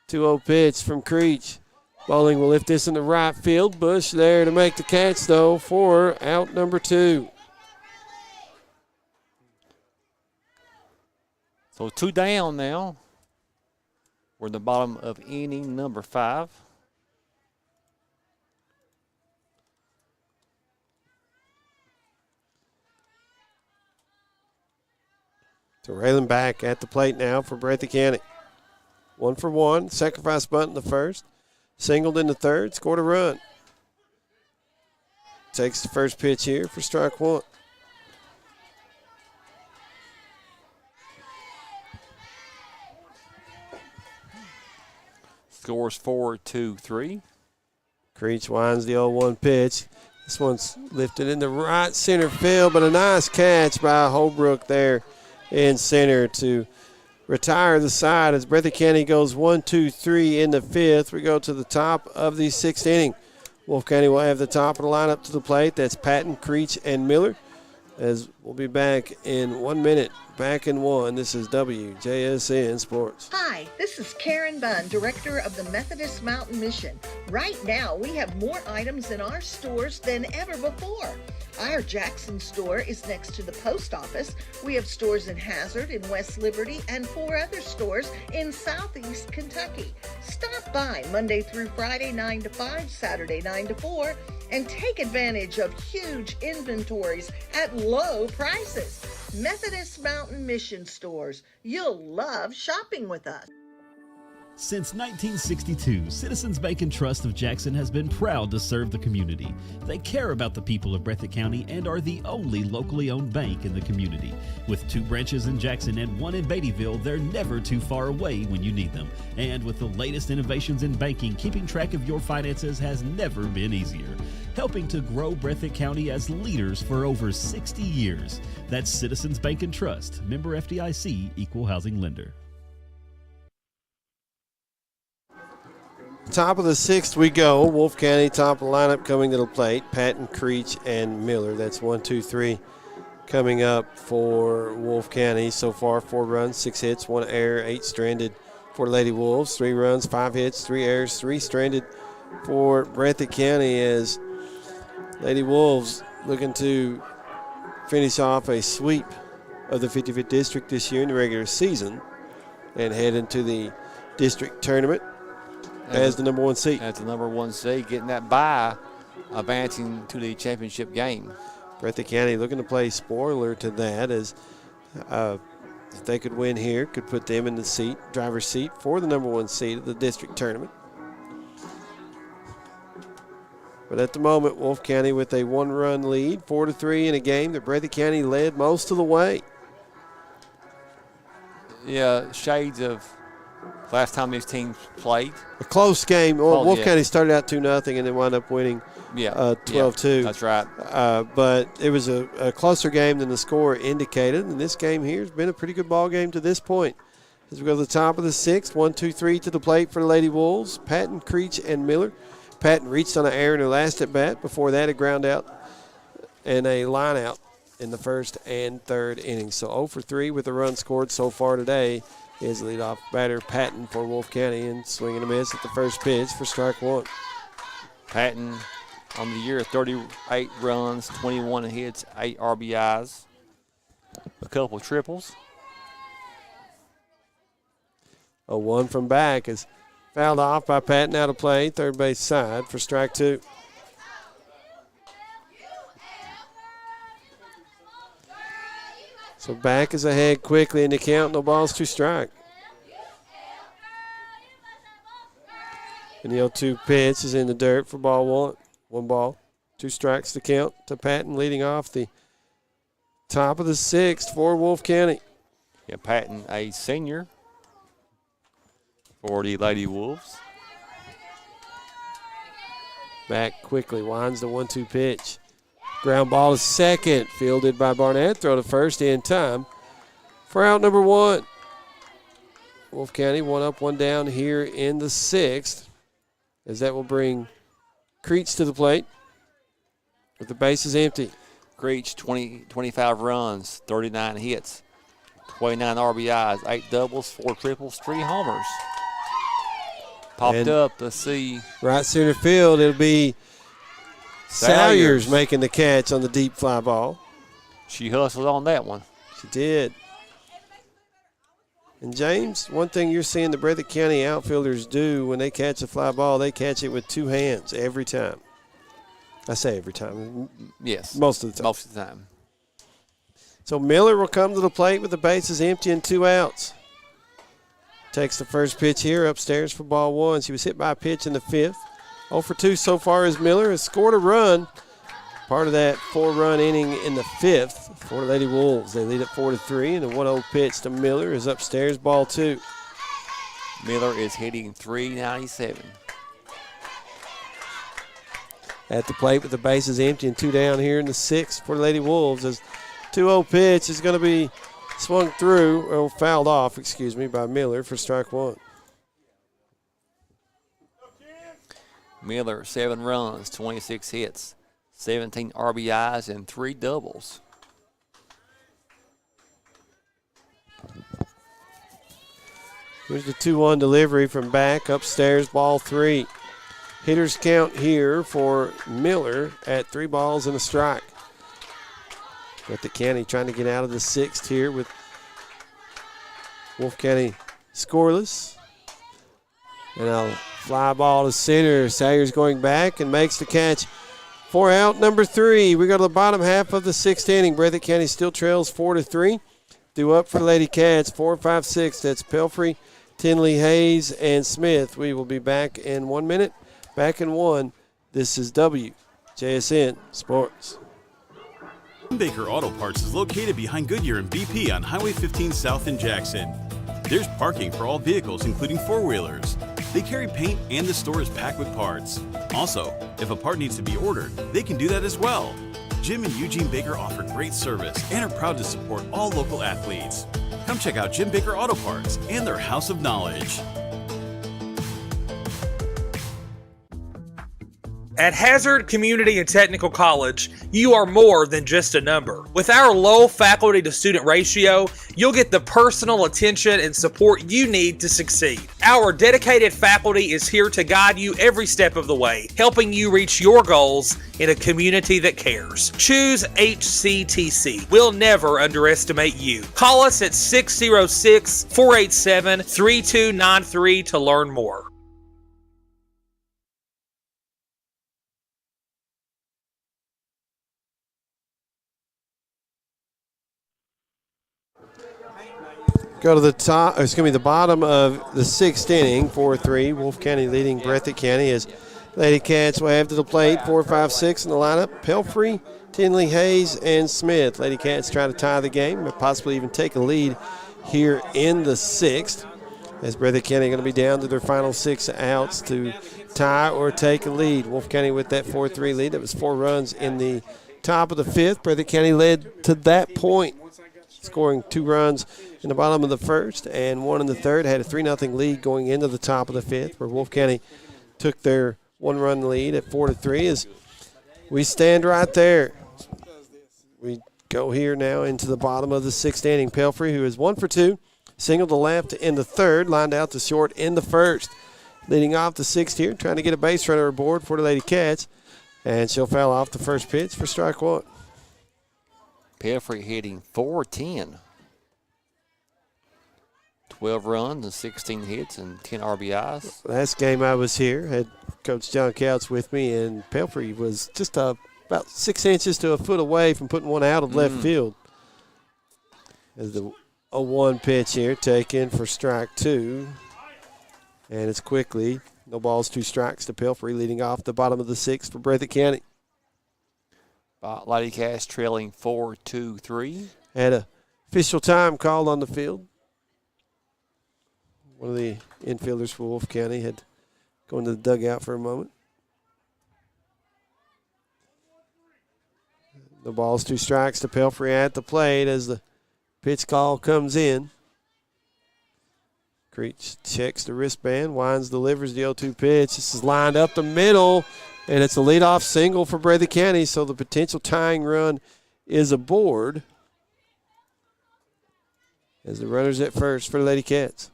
Speaker 1: 2-0 pitch from Creech. Bowling will lift this in the right field. Bush there to make the catch, though, for out number 2.
Speaker 2: So 2 down now. We're in the bottom of inning number 5.
Speaker 1: So railing back at the plate now for Breathitt County. 1 for 1. Sacrifice bunt in the first. Singled in the third. Scored a run. Takes the first pitch here for strike 1.
Speaker 2: Scores 4-2-3.
Speaker 1: Creech winds the 0-1 pitch. This one's lifted in the right center field, but a nice catch by Holbrook there in center to retire the side as Breathitt County goes 1-2-3 in the 5th. We go to the top of the 6th inning. Wolfe County will have the top of the lineup to the plate. That's Patton, Creech, and Miller. As we'll be back in 1 minute. Back in 1. This is WJSN Sports.
Speaker 7: Hi, this is Karen Bunn, Director of the Methodist Mountain Mission. Right now, we have more items in our stores than ever before. Our Jackson store is next to the post office. We have stores in Hazard, in West Liberty, and 4 other stores in Southeast Kentucky. Stop by Monday through Friday, 9 to 5, Saturday, 9 to 4, and take advantage of huge inventories at low prices. Methodist Mountain Mission Stores. You'll love shopping with us.
Speaker 3: Since 1962, Citizens Bank and Trust of Jackson has been proud to serve the community. They care about the people of Breathitt County and are the only locally owned bank in the community. With 2 branches in Jackson and 1 in Beattyville, they're never too far away when you need them. And with the latest innovations in banking, keeping track of your finances has never been easier. Helping to grow Breathitt County as leaders for over 60 years. That's Citizens Bank and Trust, member FDIC, equal housing lender.
Speaker 1: Top of the 6th we go. Wolfe County, top of the lineup coming to the plate. Patton, Creech, and Miller. That's 1, 2, 3 coming up for Wolfe County. So far, 4 runs, 6 hits, 1 error, 8 stranded for Lady Wolves. 3 runs, 5 hits, 3 errors, 3 stranded for Breathitt County as Lady Wolves looking to finish off a sweep of the 55th district this year in the regular season and head into the district tournament as the number 1 seed.
Speaker 2: As the number 1 seed, getting that bye, advancing to the championship game.
Speaker 1: Breathitt County looking to play spoiler to that as if they could win here, could put them in the driver's seat for the number 1 seed of the district tournament. But at the moment, Wolfe County with a 1-run lead, 4-3 in a game that Breathitt County led most of the way.
Speaker 2: Yeah, shades of last time these teams played.
Speaker 1: A close game. Wolfe
Speaker 2: yeah.
Speaker 1: County started out 2-0 and then wound up winning 12-2.
Speaker 2: That's right.
Speaker 1: But it was a closer game than the score indicated. And this game here has been a pretty good ball game to this point. As we go to the top of the 6th, 1, 2, 3 to the plate for the Lady Wolves. Patton, Creech, and Miller. Patton reached on an error in her last at bat. Before that, a ground out and a line out in the first and third innings. So 0 for 3 with a run scored so far today is leadoff batter Patton for Wolfe County, and swinging a miss at the first pitch for strike 1.
Speaker 2: Patton on the year, 38 runs, 21 hits, 8 RBIs, a couple triples.
Speaker 1: 0-1 from back is fouled off by Patton out of play, third base side for strike 2. So back is ahead quickly in the count, no balls, 2 strike. And the 0-2 pitch is in the dirt for ball 1. 1 ball, 2 strikes to count to Patton, leading off the top of the 6th for Wolfe County.
Speaker 2: Yeah, Patton, a senior for the Lady Wolves.
Speaker 1: Back quickly, winds the 1-2 pitch. Ground ball to second, fielded by Barnett. Throw to first in time for out number 1. Wolfe County 1 up, 1 down here in the 6th, as that will bring Creech to the plate with the bases empty.
Speaker 2: Creech, 25 runs, 39 hits, 29 RBIs, 8 doubles, 4 triples, 3 homers. Popped
Speaker 1: And
Speaker 2: up to see.
Speaker 1: Right center field, it'll be Salyers
Speaker 2: Salyers
Speaker 1: making the catch on the deep fly ball.
Speaker 2: She hustled on that one.
Speaker 1: She did. And James, one thing you're seeing the Breathitt County outfielders do when they catch a fly ball, they catch it with 2 hands every time. I say every time.
Speaker 2: Yes.
Speaker 1: Most of the time.
Speaker 2: Most of the time.
Speaker 1: So Miller will come to the plate with the bases empty and 2 outs. Takes the first pitch here upstairs for ball 1. She was hit by a pitch in the 5th. 0 for 2 so far as Miller has scored a run. Part of that 4-run inning in the 5th for the Lady Wolves. They lead at 4-3, and the 1-0 pitch to Miller is upstairs, ball 2.
Speaker 2: Miller is hitting .397.
Speaker 1: At the plate with the bases empty and 2 down here in the 6th for the Lady Wolves. As 2-0 pitch is going to be swung through, or fouled off, by Miller for strike 1.
Speaker 2: Miller, 7 runs, 26 hits, 17 RBIs, and 3 doubles.
Speaker 1: Here's the 2-1 delivery from back upstairs, ball 3. Hitters count here for Miller at 3 balls and a strike. Breathitt County trying to get out of the 6th here with Wolfe County scoreless. And a fly ball to center. Salyers going back and makes the catch for out number 3. We go to the bottom half of the 6th inning. Breathitt County still trails 4-3. Due up for the Lady Cats, 4, 5, 6. That's Pelfrey, Tinley, Hayes, and Smith. We will be back in 1 minute. Back in 1. This is WJSN Sports.
Speaker 5: Baker Auto Parts is located behind Goodyear and BP on Highway 15 South in Jackson. There's parking for all vehicles, including 4-wheelers. They carry paint and the store is packed with parts. Also, if a part needs to be ordered, they can do that as well. Jim and Eugene Baker offer great service and are proud to support all local athletes. Come check out Jim Baker Auto Parts and their House of Knowledge.
Speaker 6: At Hazard Community and Technical College, you are more than just a number. With our low faculty to student ratio, you'll get the personal attention and support you need to succeed. Our dedicated faculty is here to guide you every step of the way, helping you reach your goals in a community that cares. Choose HCTC. We'll never underestimate you. Call us at 606-487-3293 to learn more.
Speaker 1: Go to the the bottom of the 6th inning, 4-3. Wolfe County leading Breathitt County as Lady Cats will have to the plate, 4, 5, 6 in the lineup. Pelfrey, Tinley, Hayes, and Smith. Lady Cats trying to tie the game, but possibly even take a lead here in the 6th. As Breathitt County going to be down to their final 6 outs to tie or take a lead. Wolfe County with that 4-3 lead. That was 4 runs in the top of the 5th. Breathitt County led to that point, scoring 2 runs in the bottom of the 1st and 1 in the 3rd. Had a 3-0 lead going into the top of the 5th, where Wolfe County took their 1-run lead at 4-3. As we stand right there, we go here now into the bottom of the 6th inning. Pelfrey, who is 1 for 2, singled to left in the 3rd, lined out to short in the 1st. Leading off the 6th here, trying to get a base runner aboard for the Lady Cats, and she'll foul off the first pitch for strike 1.
Speaker 2: Pelfrey hitting .410. 12 runs and 16 hits and 10 RBIs.
Speaker 1: Last game I was here, had Coach John Couch with me, and Pelfrey was just about 6 inches to a foot away from putting one out of left field. As the 0-1 pitch here taken for strike 2. And it's quickly, no balls, 2 strikes to Pelfrey, leading off the bottom of the 6th for Breathitt County.
Speaker 2: Lady Cats trailing 4-2-3.
Speaker 1: Had a official time called on the field. One of the infielders for Wolfe County had gone to the dugout for a moment. The ball's 2 strikes to Pelfrey at the plate as the pitch call comes in. Creech checks the wristband, winds, delivers the 0-2 pitch. This is lined up the middle, and it's a leadoff single for Breathitt County, so the potential tying run is aboard as the runner's at first for the Lady Cats.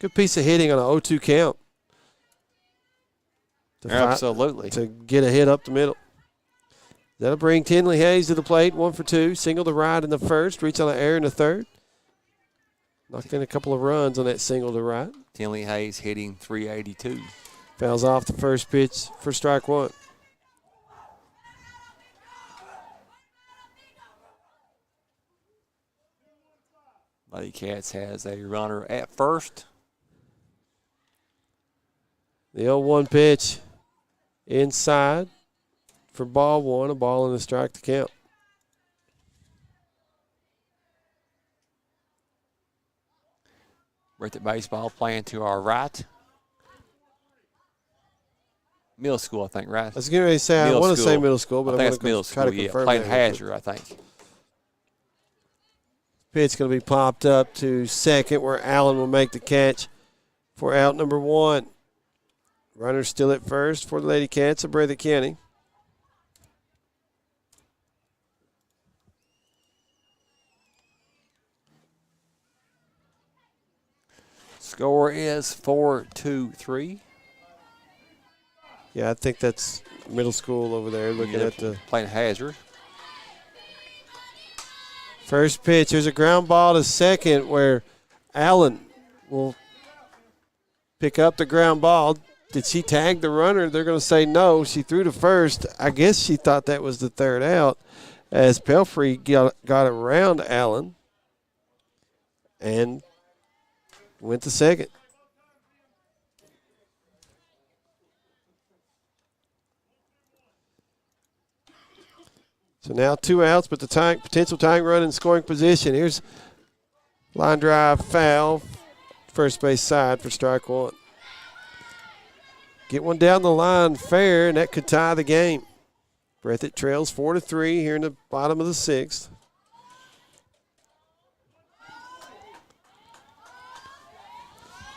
Speaker 1: Good piece of hitting on an 0-2 count.
Speaker 2: Absolutely.
Speaker 1: To get a hit up the middle. That'll bring Tinley Hayes to the plate, 1 for 2. Single to right in the first, reach on an error in the third. Knocked in a couple of runs on that single to right.
Speaker 2: Tinley Hayes hitting .382.
Speaker 1: Fouls off the first pitch for strike 1.
Speaker 2: Lady Cats has a runner at first.
Speaker 1: The 0-1 pitch inside for ball 1, a ball and a strike to count.
Speaker 2: Breathitt baseball playing to our right. Middle school, I think, right?
Speaker 1: I was getting ready to say, I want to say middle school, but
Speaker 2: I
Speaker 1: I'm
Speaker 2: think
Speaker 1: going
Speaker 2: it's
Speaker 1: to try to confirm
Speaker 2: playing
Speaker 1: that.
Speaker 2: Hazard, I think.
Speaker 1: Pitch going to be popped up to second where Allen will make the catch for out number 1. Runner still at first for the Lady Cats of Breathitt County.
Speaker 2: Score is 4-2-3.
Speaker 1: Yeah, I think that's middle school over there looking at the
Speaker 2: playing Hazard.
Speaker 1: First pitch. There's a ground ball to second where Allen will pick up the ground ball. Did she tag the runner? They're going to say no. She threw to first. I guess she thought that was the third out as Pelfrey got around Allen and went to second. So now 2 outs, but the potential tying run in scoring position. Here's line drive foul, first base side for strike 1. Get one down the line fair, and that could tie the game. Breathitt trails 4-3 here in the bottom of the 6th.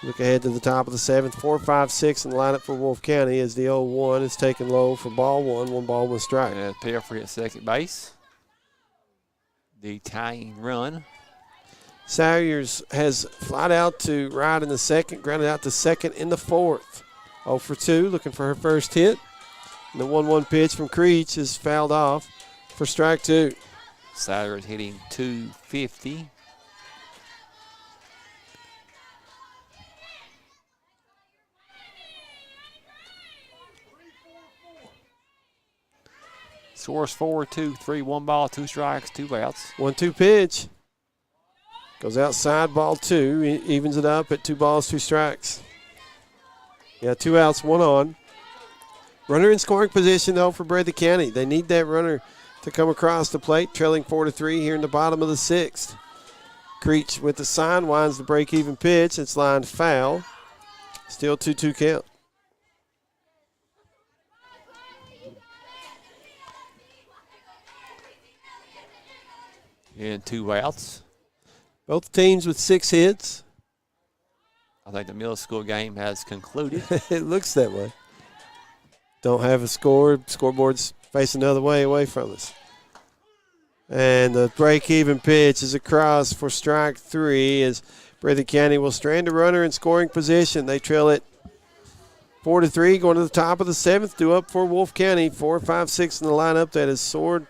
Speaker 1: Look ahead to the top of the 7th. 4, 5, 6 in the lineup for Wolfe County as the 0-1 is taken low for ball 1. 1 ball, 1 strike.
Speaker 2: And Pelfrey at second base. The tying run.
Speaker 1: Salyers has flied out to right in the second, grounded out to second in the 4th. 0 for 2, looking for her first hit. And the 1-1 pitch from Creech is fouled off for strike 2.
Speaker 2: Salyers hitting .250. Scores 4-2-3, 1 ball, 2 strikes, 2 outs.
Speaker 1: 1-2 pitch. Goes outside, ball 2. Evens it up at 2 balls, 2 strikes. Yeah, 2 outs, 1 on. Runner in scoring position, though, for Breathitt County. They need that runner to come across the plate, trailing 4-3 here in the bottom of the 6th. Creech with the sign, winds the break-even pitch. It's lined foul. Still 2-2 count.
Speaker 2: And 2 outs.
Speaker 1: Both teams with 6 hits.
Speaker 2: I think the middle school game has concluded.
Speaker 1: It looks that way. Don't have a score. Scoreboard's facing another way away from us. And the break-even pitch is across for strike 3 as Breathitt County will strand a runner in scoring position. They trail it 4-3, going to the top of the 7th, due up for Wolfe County. 4, 5, 6 in the lineup. That is Sword.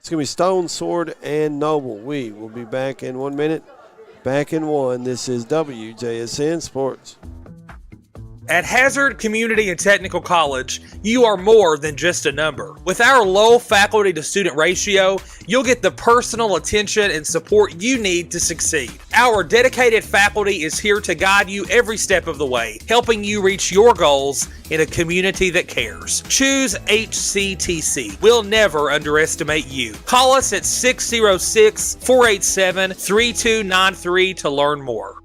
Speaker 1: It's going to be Stone, Sword, and Noble. We will be back in 1 minute. Back in 1. This is WJSN Sports.
Speaker 6: At Hazard Community and Technical College, you are more than just a number. With our low faculty to student ratio, you'll get the personal attention and support you need to succeed. Our dedicated faculty is here to guide you every step of the way, helping you reach your goals in a community that cares. Choose HCTC. We'll never underestimate you. Call us at 606-487-3293 to learn more.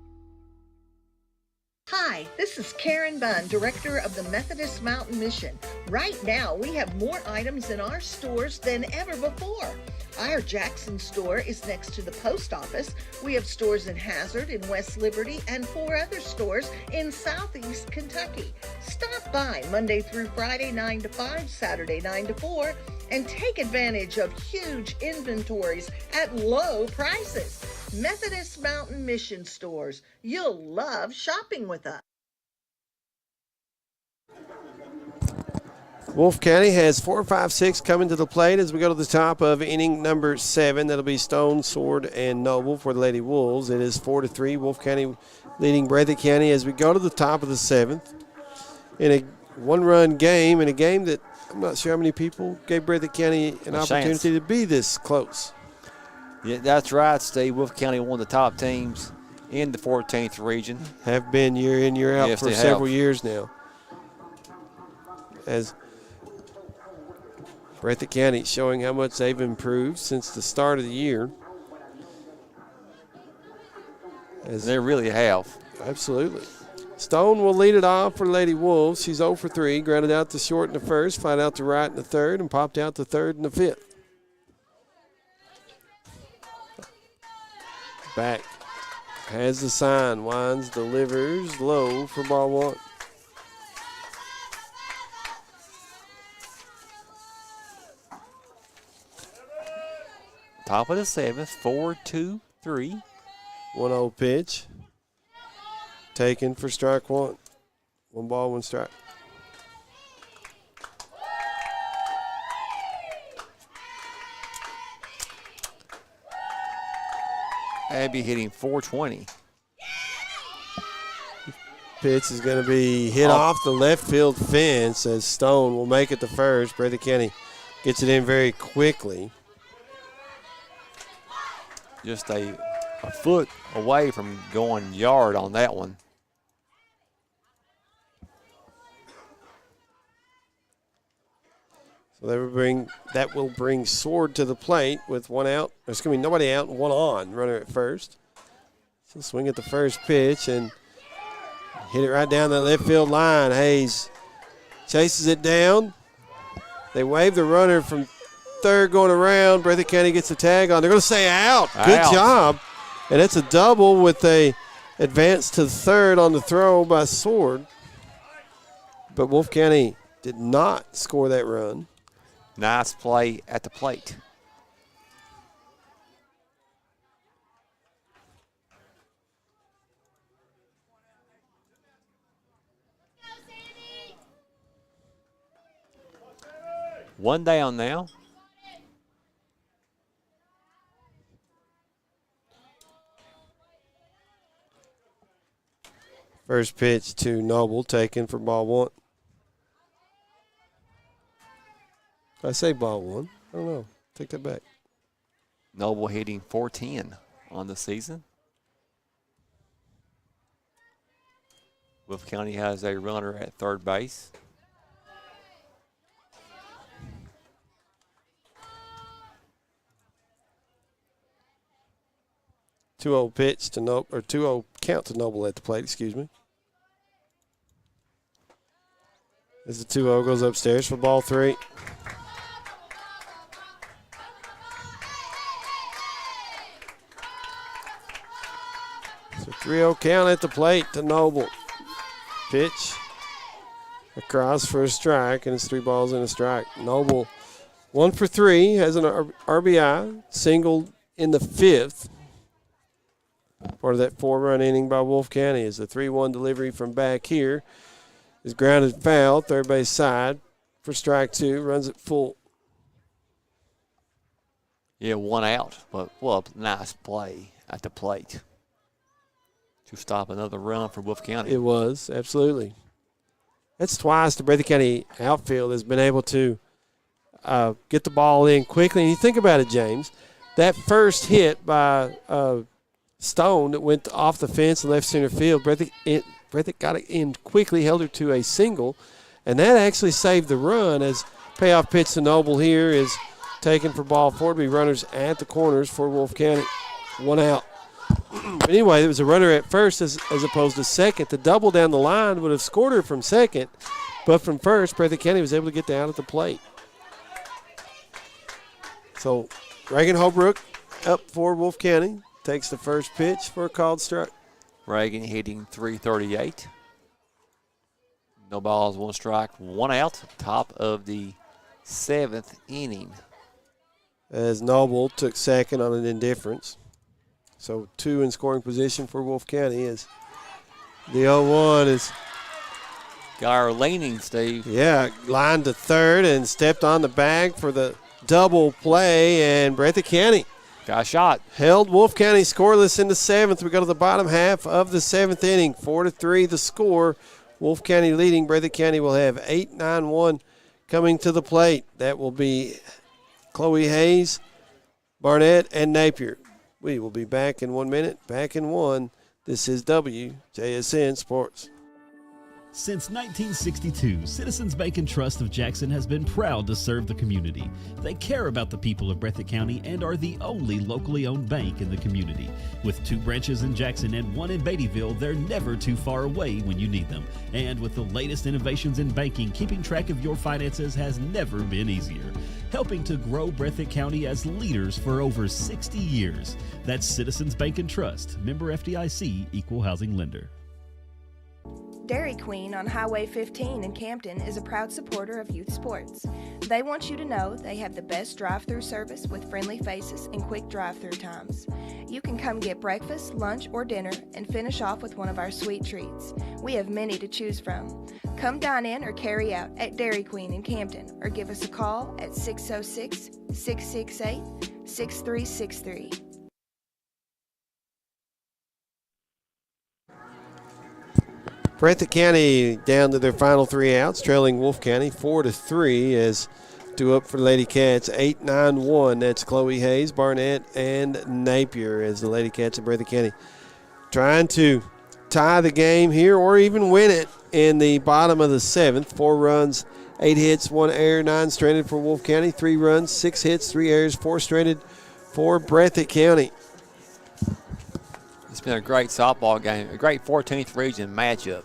Speaker 7: Hi, this is Karen Bunn, Director of the Methodist Mountain Mission. Right now, we have more items in our stores than ever before. Our Jackson store is next to the post office. We have stores in Hazard, in West Liberty, and 4 other stores in Southeast Kentucky. Stop by Monday through Friday, 9 to 5, Saturday, 9 to 4, and take advantage of huge inventories at low prices. Methodist Mountain Mission stores. You'll love shopping with us.
Speaker 1: Wolfe County has 4, 5, 6 coming to the plate as we go to the top of inning number 7. That'll be Stone, Sword, and Noble for the Lady Wolves. It is 4-3. Wolfe County leading Breathitt County as we go to the top of the 7th in a one-run game, in a game that I'm not sure how many people gave Breathitt County an opportunity to be this close.
Speaker 2: Yeah, that's right, Steve. Wolfe County, one of the top teams in the 14th region.
Speaker 1: Have been year in, year out for several years now. As Breathitt County showing how much they've improved since the start of the year.
Speaker 2: As they really have.
Speaker 1: Absolutely. Stone will lead it off for Lady Wolves. She's 0 for 3, grounded out to short in the first, flied out to right in the third, and popped out to third in the fifth. Back has the sign, winds, delivers low for ball 1.
Speaker 2: Top of the 7th, 4-2-3.
Speaker 1: 1-0 pitch. Taken for strike 1. 1 ball, 1 strike.
Speaker 2: Abby hitting 420.
Speaker 1: Pitch is going to be hit off the left field fence as Stone will make it to first. Breathitt County gets it in very quickly.
Speaker 2: Just a foot away from going yard on that one.
Speaker 1: So that will bring Sword to the plate with 1 out. There's going to be nobody out and 1 on. Runner at first. So swing at the first pitch and hit it right down the left field line. Hayes chases it down. They wave the runner from third going around. Breathitt County gets the tag on. They're going to say out. Good job. And it's a double with a advance to third on the throw by Sword. But Wolfe County did not score that run.
Speaker 2: Nice play at the plate. One down now.
Speaker 1: First pitch to Noble, taken for ball 1. I say ball 1. I don't know. Take that back.
Speaker 2: Noble hitting 410 on the season. Wolfe County has a runner at third base.
Speaker 1: Two-0 pitch to Noble, or 2-0 count to Noble at the plate, excuse me. As the 2-0 goes upstairs for ball 3. So 3-0 count at the plate to Noble. Pitch across for a strike, and it's 3 balls and a strike. Noble 1 for 3, has an RBI, singled in the 5th. Part of that 4-run inning by Wolfe County is the 3-1 delivery from back here. Is grounded foul, third base side for strike 2, runs it full.
Speaker 2: Yeah, 1 out, but what a nice play at the plate to stop another run for Wolfe County.
Speaker 1: It was, absolutely. That's twice the Breathitt County outfield has been able to get the ball in quickly. And you think about it, James, that first hit by Stone that went off the fence in left center field, Breathitt got it in quickly, held her to a single, and that actually saved the run as payoff pitch to Noble here is taken for ball four. To be runners at the corners for Wolfe County. One out. But anyway, there was a runner at first as opposed to second. The double down the line would have scored her from second, but from first, Breathitt County was able to get down at the plate. So Reagan Holbrook up for Wolfe County. Takes the first pitch for a called strike.
Speaker 2: Reagan hitting .338. No balls, one strike, one out. Top of the 7th inning.
Speaker 1: As Noble took second on an indifference. So 2 in scoring position for Wolfe County is the 0-1 is.
Speaker 2: Got her leaning, Steve.
Speaker 1: Yeah, lined to third and stepped on the bag for the double play, and Breathitt County
Speaker 2: got a shot.
Speaker 1: Held Wolfe County scoreless in the 7th. We go to the bottom half of the 7th inning. 4-3 the score. Wolfe County leading. Breathitt County will have 8-9-1 coming to the plate. That will be Chloe Hayes, Barnett, and Napier. We will be back in 1 minute. Back in 1. This is WJSN Sports.
Speaker 3: Since 1962, Citizens Bank and Trust of Jackson has been proud to serve the community. They care about the people of Breathitt County and are the only locally owned bank in the community. With 2 branches in Jackson and 1 in Beattyville, they're never too far away when you need them. And with the latest innovations in banking, keeping track of your finances has never been easier. Helping to grow Breathitt County as leaders for over 60 years. That's Citizens Bank and Trust, member FDIC, equal housing lender.
Speaker 4: Dairy Queen on Highway 15 in Campton is a proud supporter of youth sports. They want you to know they have the best drive-through service with friendly faces and quick drive-through times. You can come get breakfast, lunch, or dinner and finish off with one of our sweet treats. We have many to choose from. Come dine in or carry out at Dairy Queen in Campton or give us a call at 606-668-6363.
Speaker 1: Breathitt County down to their final 3 outs, trailing Wolfe County 4-3 as due up for Lady Cats 8-9-1. That's Chloe Hayes, Barnett, and Napier as the Lady Cats of Breathitt County trying to tie the game here or even win it in the bottom of the 7th. 4 runs, 8 hits, 1 error, 9 stranded for Wolfe County. 3 runs, 6 hits, 3 errors, 4 stranded for Breathitt County.
Speaker 2: It's been a great softball game, a great 14th region matchup.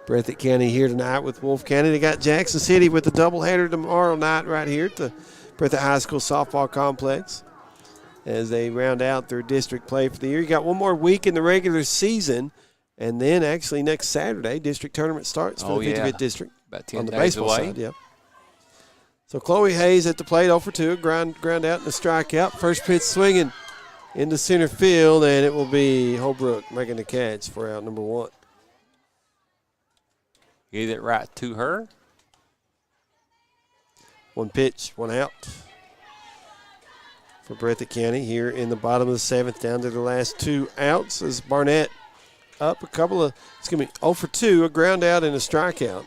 Speaker 1: Breathitt County here tonight with Wolfe County. They got Jackson City with a doubleheader tomorrow night right here at the Breathitt High School Softball Complex as they round out their district play for the year. You got one more week in the regular season, and then actually next Saturday, district tournament starts for the 50th district.
Speaker 2: About 10
Speaker 1: on the
Speaker 2: days
Speaker 1: baseball
Speaker 2: away.
Speaker 1: side, yeah. So Chloe Hayes at the plate, 0 for 2, ground out and a strikeout. First pitch swinging into center field, and it will be Holbrook making the catch for out number 1.
Speaker 2: Get it right to her.
Speaker 1: 1 pitch, 1 out for Breathitt County here in the bottom of the 7th, down to the last 2 outs as Barnett up 0 for 2, a ground out and a strikeout.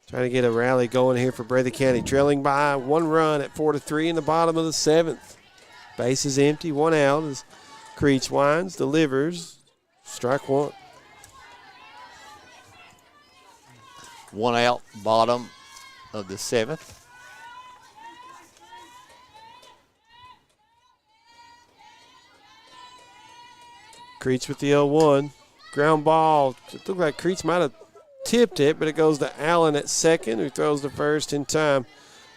Speaker 1: Trying to get a rally going here for Breathitt County, trailing by 1 run at 4-3 in the bottom of the 7th. Base is empty, 1 out as Creech winds, delivers, strike 1.
Speaker 2: 1 out, bottom of the 7th.
Speaker 1: Creech with the 0-1. Ground ball. It looked like Creech might have tipped it, but it goes to Allen at second, who throws the first in time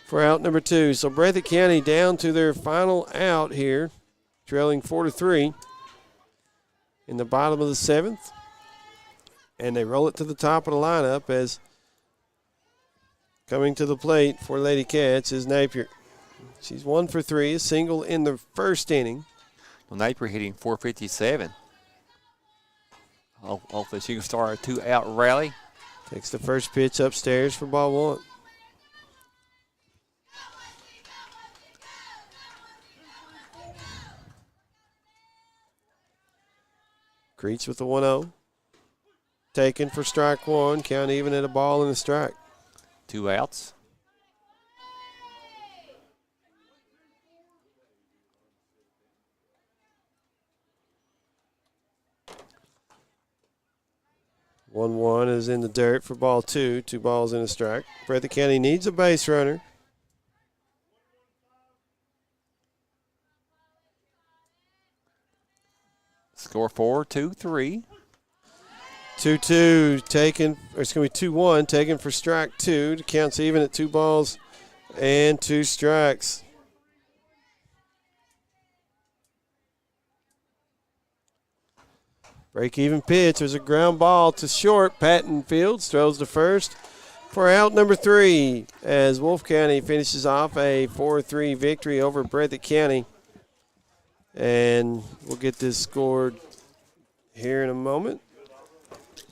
Speaker 1: for out number 2. So Breathitt County down to their final out here, trailing 4-3 in the bottom of the 7th. And they roll it to the top of the lineup as coming to the plate for Lady Cats is Napier. She's 1 for 3, a single in the first inning.
Speaker 2: Well, Napier hitting .457. Hopefully she can start a 2-out rally.
Speaker 1: Takes the first pitch upstairs for ball 1. Creech with the 1-0. taken for strike one. Count even at a ball and a strike.
Speaker 2: 2 outs.
Speaker 1: One is in the dirt for ball two. 2 balls and a strike. Breathitt County needs a base runner.
Speaker 2: Score 4-2-3.
Speaker 1: 2-2 taken, or it's going to be 2-1 taken for strike 2. The count's even at 2 balls and 2 strikes. Break even pitch. There's a ground ball to short. Patton Fields throws to first for out number 3 as Wolfe County finishes off a 4-3 victory over Breathitt County. And we'll get this scored here in a moment.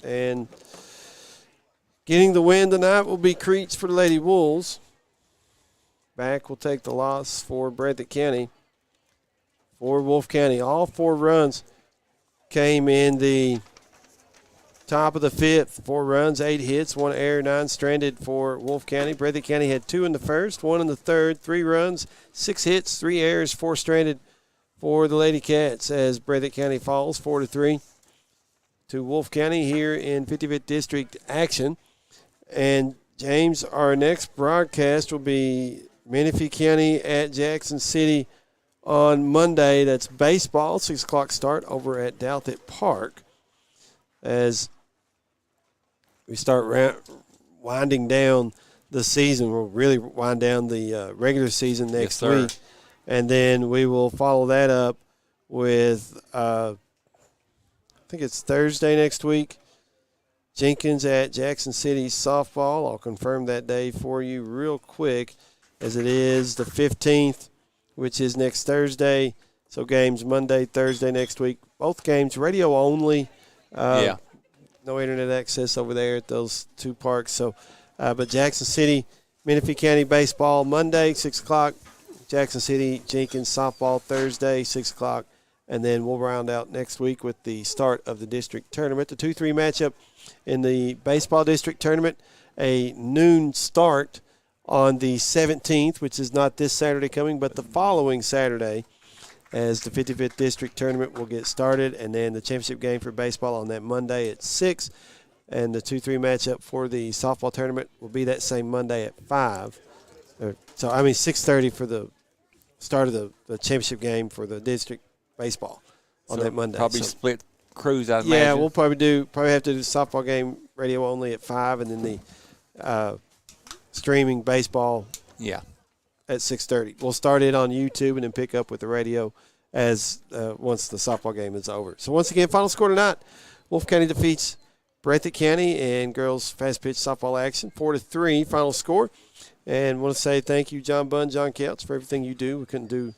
Speaker 1: And getting the win tonight will be Creech for the Lady Wolves. Back will take the loss for Breathitt County. For Wolfe County, all 4 runs came in the top of the 5th. 4 runs, 8 hits, 1 error, 9 stranded for Wolfe County. Breathitt County had 2 in the first, 1 in the third, 3 runs, 6 hits, 3 errors, 4 stranded for the Lady Cats as Breathitt County falls 4-3 to Wolfe County here in 55th District action. And James, our next broadcast will be Menifee County at Jackson City on Monday. That's baseball, 6 o'clock start over at Breathitt Park as we start winding down the season. We'll really wind down the regular season next week. And then we will follow that up with, I think it's Thursday next week, Jenkins at Jackson City softball. I'll confirm that day for you real quick, as it is the 15th, which is next Thursday. So games Monday, Thursday next week. Both games radio only. No internet access over there at those 2 parks. So, but Jackson City, Menifee County baseball Monday, 6 o'clock. Jackson City, Jenkins softball Thursday, 6 o'clock. And then we'll round out next week with the start of the district tournament. The 2-3 matchup in the baseball district tournament, a noon start on the 17th, which is not this Saturday coming, but the following Saturday, as the 55th district tournament will get started. And then the championship game for baseball on that Monday at 6. And the 2-3 matchup for the softball tournament will be that same Monday at 5. So, 6:30 for the start of the championship game for the district baseball on that Monday.
Speaker 2: Probably split crews, I imagine.
Speaker 1: Yeah, we'll probably have to do the softball game radio only at 5, and then the streaming baseball at 6:30. We'll start it on YouTube and then pick up with the radio as once the softball game is over. So once again, final score tonight, Wolfe County defeats Breathitt County in girls fast pitch softball action, 4-3 final score. And want to say thank you, John Bunn, John Kelts, for everything you do. We couldn't do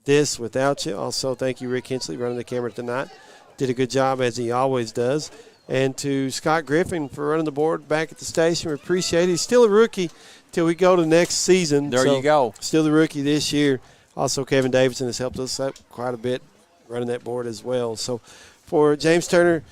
Speaker 1: this without you. Also, thank you, Rick Hensley, running the camera tonight. Did a good job, as he always does. And to Scott Griffin for running the board back at the station. We appreciate it. He's still a rookie till we go to next season.
Speaker 2: There you go.
Speaker 1: Still the rookie this year. Also, Kevin Davidson has helped us out quite a bit running that board as well. So, for James Turner,